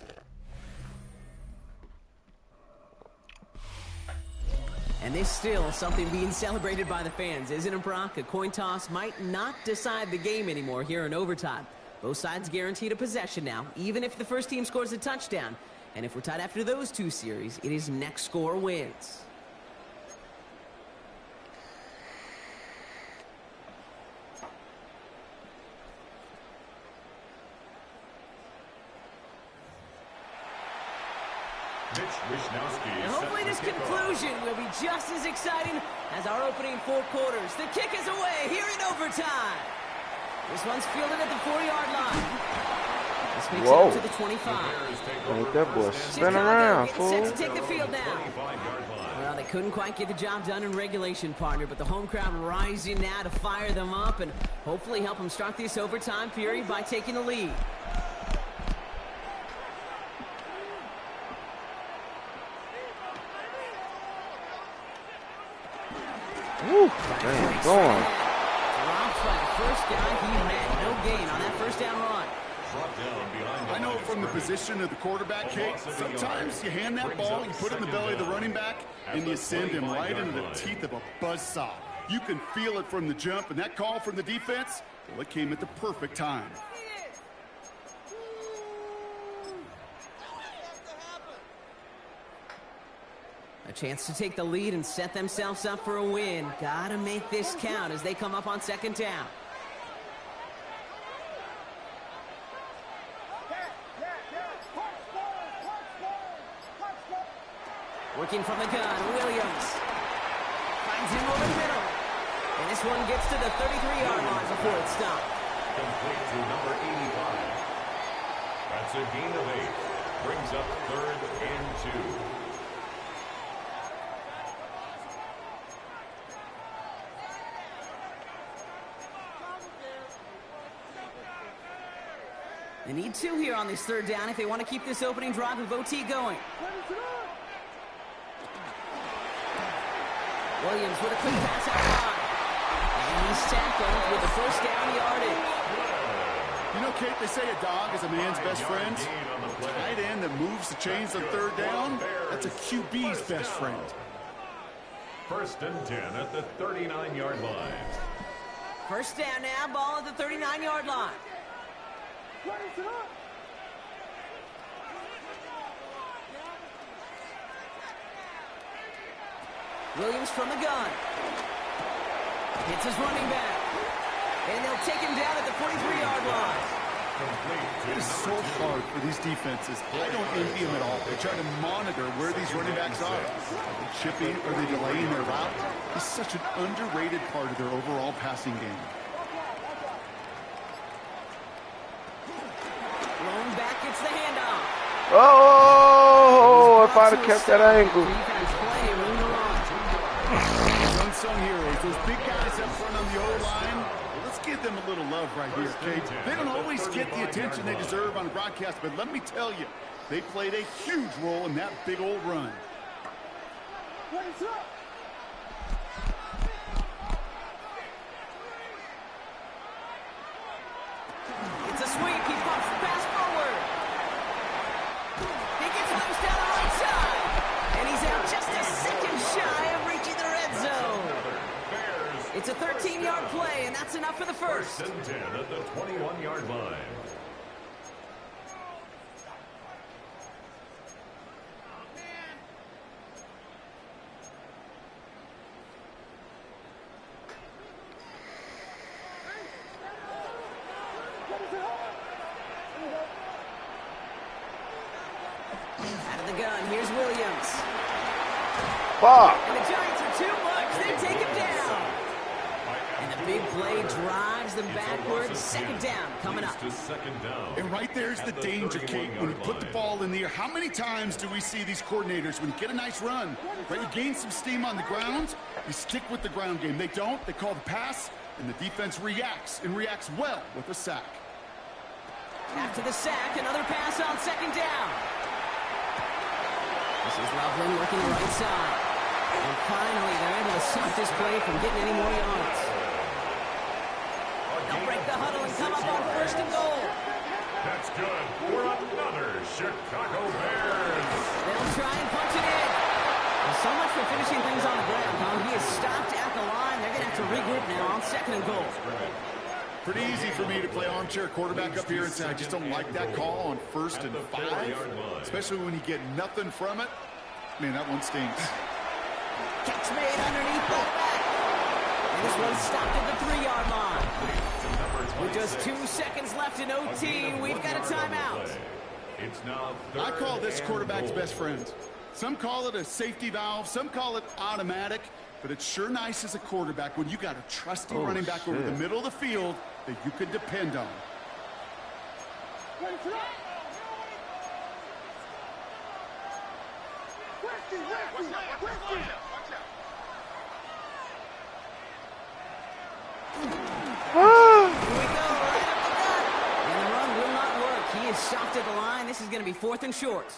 And there's still something being celebrated by the fans, isn't it, Brock? A coin toss might not decide the game anymore here in overtime. Both sides guaranteed a possession now, even if the first team scores a touchdown. And if we're tied after those 2 series, it is next score wins. And hopefully this conclusion will be just as exciting as our opening 4 quarters. The kick is away here in overtime. This one's fielded at the 4-yard line. This makes it up to the 25. Make that boy spin Chicago around, getting fool. set to take the field now. Well, they couldn't quite get the job done in regulation, partner, but the home crowd rising now to fire them up and hopefully help them start this overtime period by taking the lead. Woo, damn, going. Dropped by the first guy he met. No gain on that 1st down run. I know from the position of the quarterback, Kate, sometimes you hand that ball, you put it in the belly of the running back, and you send him right into the teeth of a buzzsaw. You can feel it from the jump, and that call from the defense, well, it came at the perfect time. A chance to take the lead and set themselves up for a win. Gotta make this count as they come up on 2nd down. Working from the gun, Williams. Finds him over the middle. And this one gets to the 33-yard line before it stopped. Complete to number 85. That's a gain of 8. Brings up 3rd and 2. They need 2 here on this 3rd down if they want to keep this opening drive of OT going. Williams with a quick pass out high. And he's tackled with the 1st down yardage. You know, Kate, they say a dog is a man's best friend. Tight end that moves the chains on 3rd down, that's a QB's best friend. 1st and 10 at the 39-yard line. 1st down now, ball at the 39-yard line. Williams from the gun. Hits his running back. And they'll take him down at the 43-yard line. It is so hard for these defenses. I don't envy them at all. They try to monitor where these running backs are. Are they chipping? Are they delaying their route? It's such an underrated part of their overall passing game. Thrown back, it's the handoff. Oh, if I'd have kept that angle. Unsung heroes, those big guys up front on the O-line. Let's give them a little love right here, Kate. They don't always get the attention they deserve on broadcast, but let me tell you, they played a huge role in that big old run. It's a sweep. He pops the pass forward. He gets loose down the right side. And he's out just a second shy of reaching the red zone. It's a 13-yard play, and that's enough for the 1st. 1st and 10 at the 21-yard line. Out of the gun, here's Williams. Fuck. And the Giants are too much. They take him down. And the big play drives them backwards. 2nd down coming up. And right there's the danger, Kate. When you put the ball in the air, how many times do we see these coordinators, when you get a nice run, right, you gain some steam on the ground, you stick with the ground game. They don't. They call the pass, and the defense reacts, and reacts well with a sack. After the sack, another pass on 2nd down. This is Loveland working the right side. And finally, they're able to stop this play from getting any more yards. They'll break the huddle and come up on 1st and goal. That's good for another Chicago Bears. They'll try and punch it in. Well, so much for finishing things on the ground, huh? He is stopped at the line. They're going to have to regroup now on 2nd and goal. Pretty easy for me to play armchair quarterback up here and say I just don't like that call on 1st and 5, especially when you get nothing from it. Man, that one stinks. Catch made underneath the back. And this one's stopped at the 3-yard line. With just 2 seconds left in OT, we've got a timeout. I call this quarterback's best friend. Some call it a safety valve, some call it automatic, but it's sure nice as a quarterback when you got a trusty running back over the middle of the field that you can depend on. Stopped at the line. This is going to be 4th and short.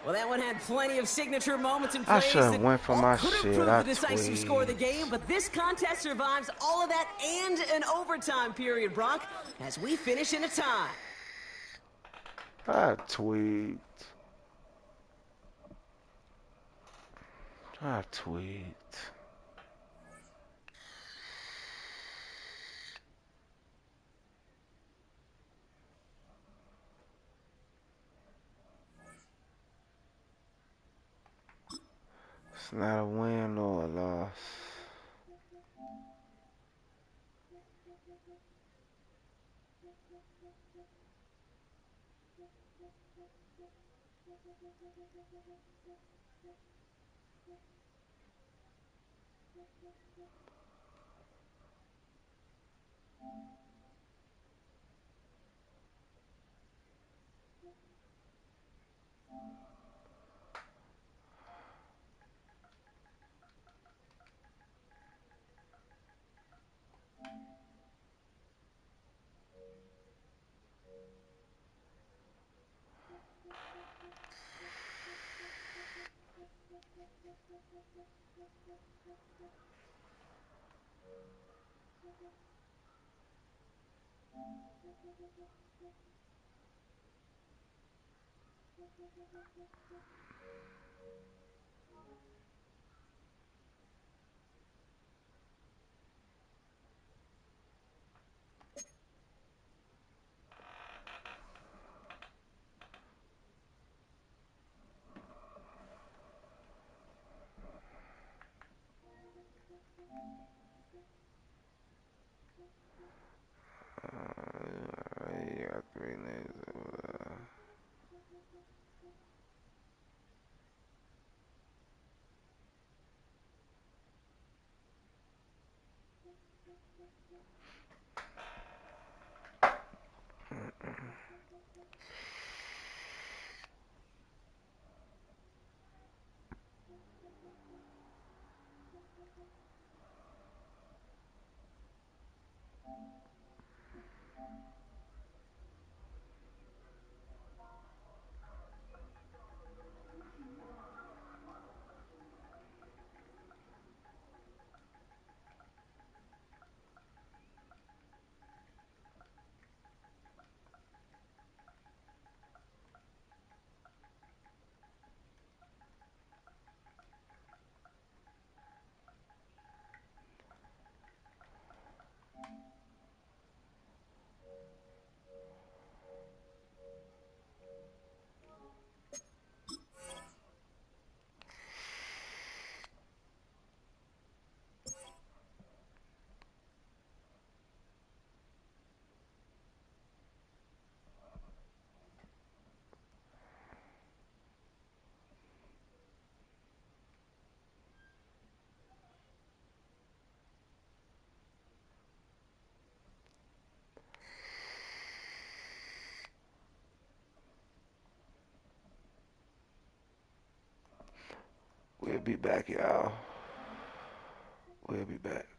Well, that one had plenty of signature moments and plays. I should have went for my shit. Could have proved the decisive score of the game, but this contest survives all of that and an overtime period, Brock, as we finish in a tie. I tweaked. It's not a win or a loss. You got 3 niggas over there. We'll be back, y'all. We'll be back.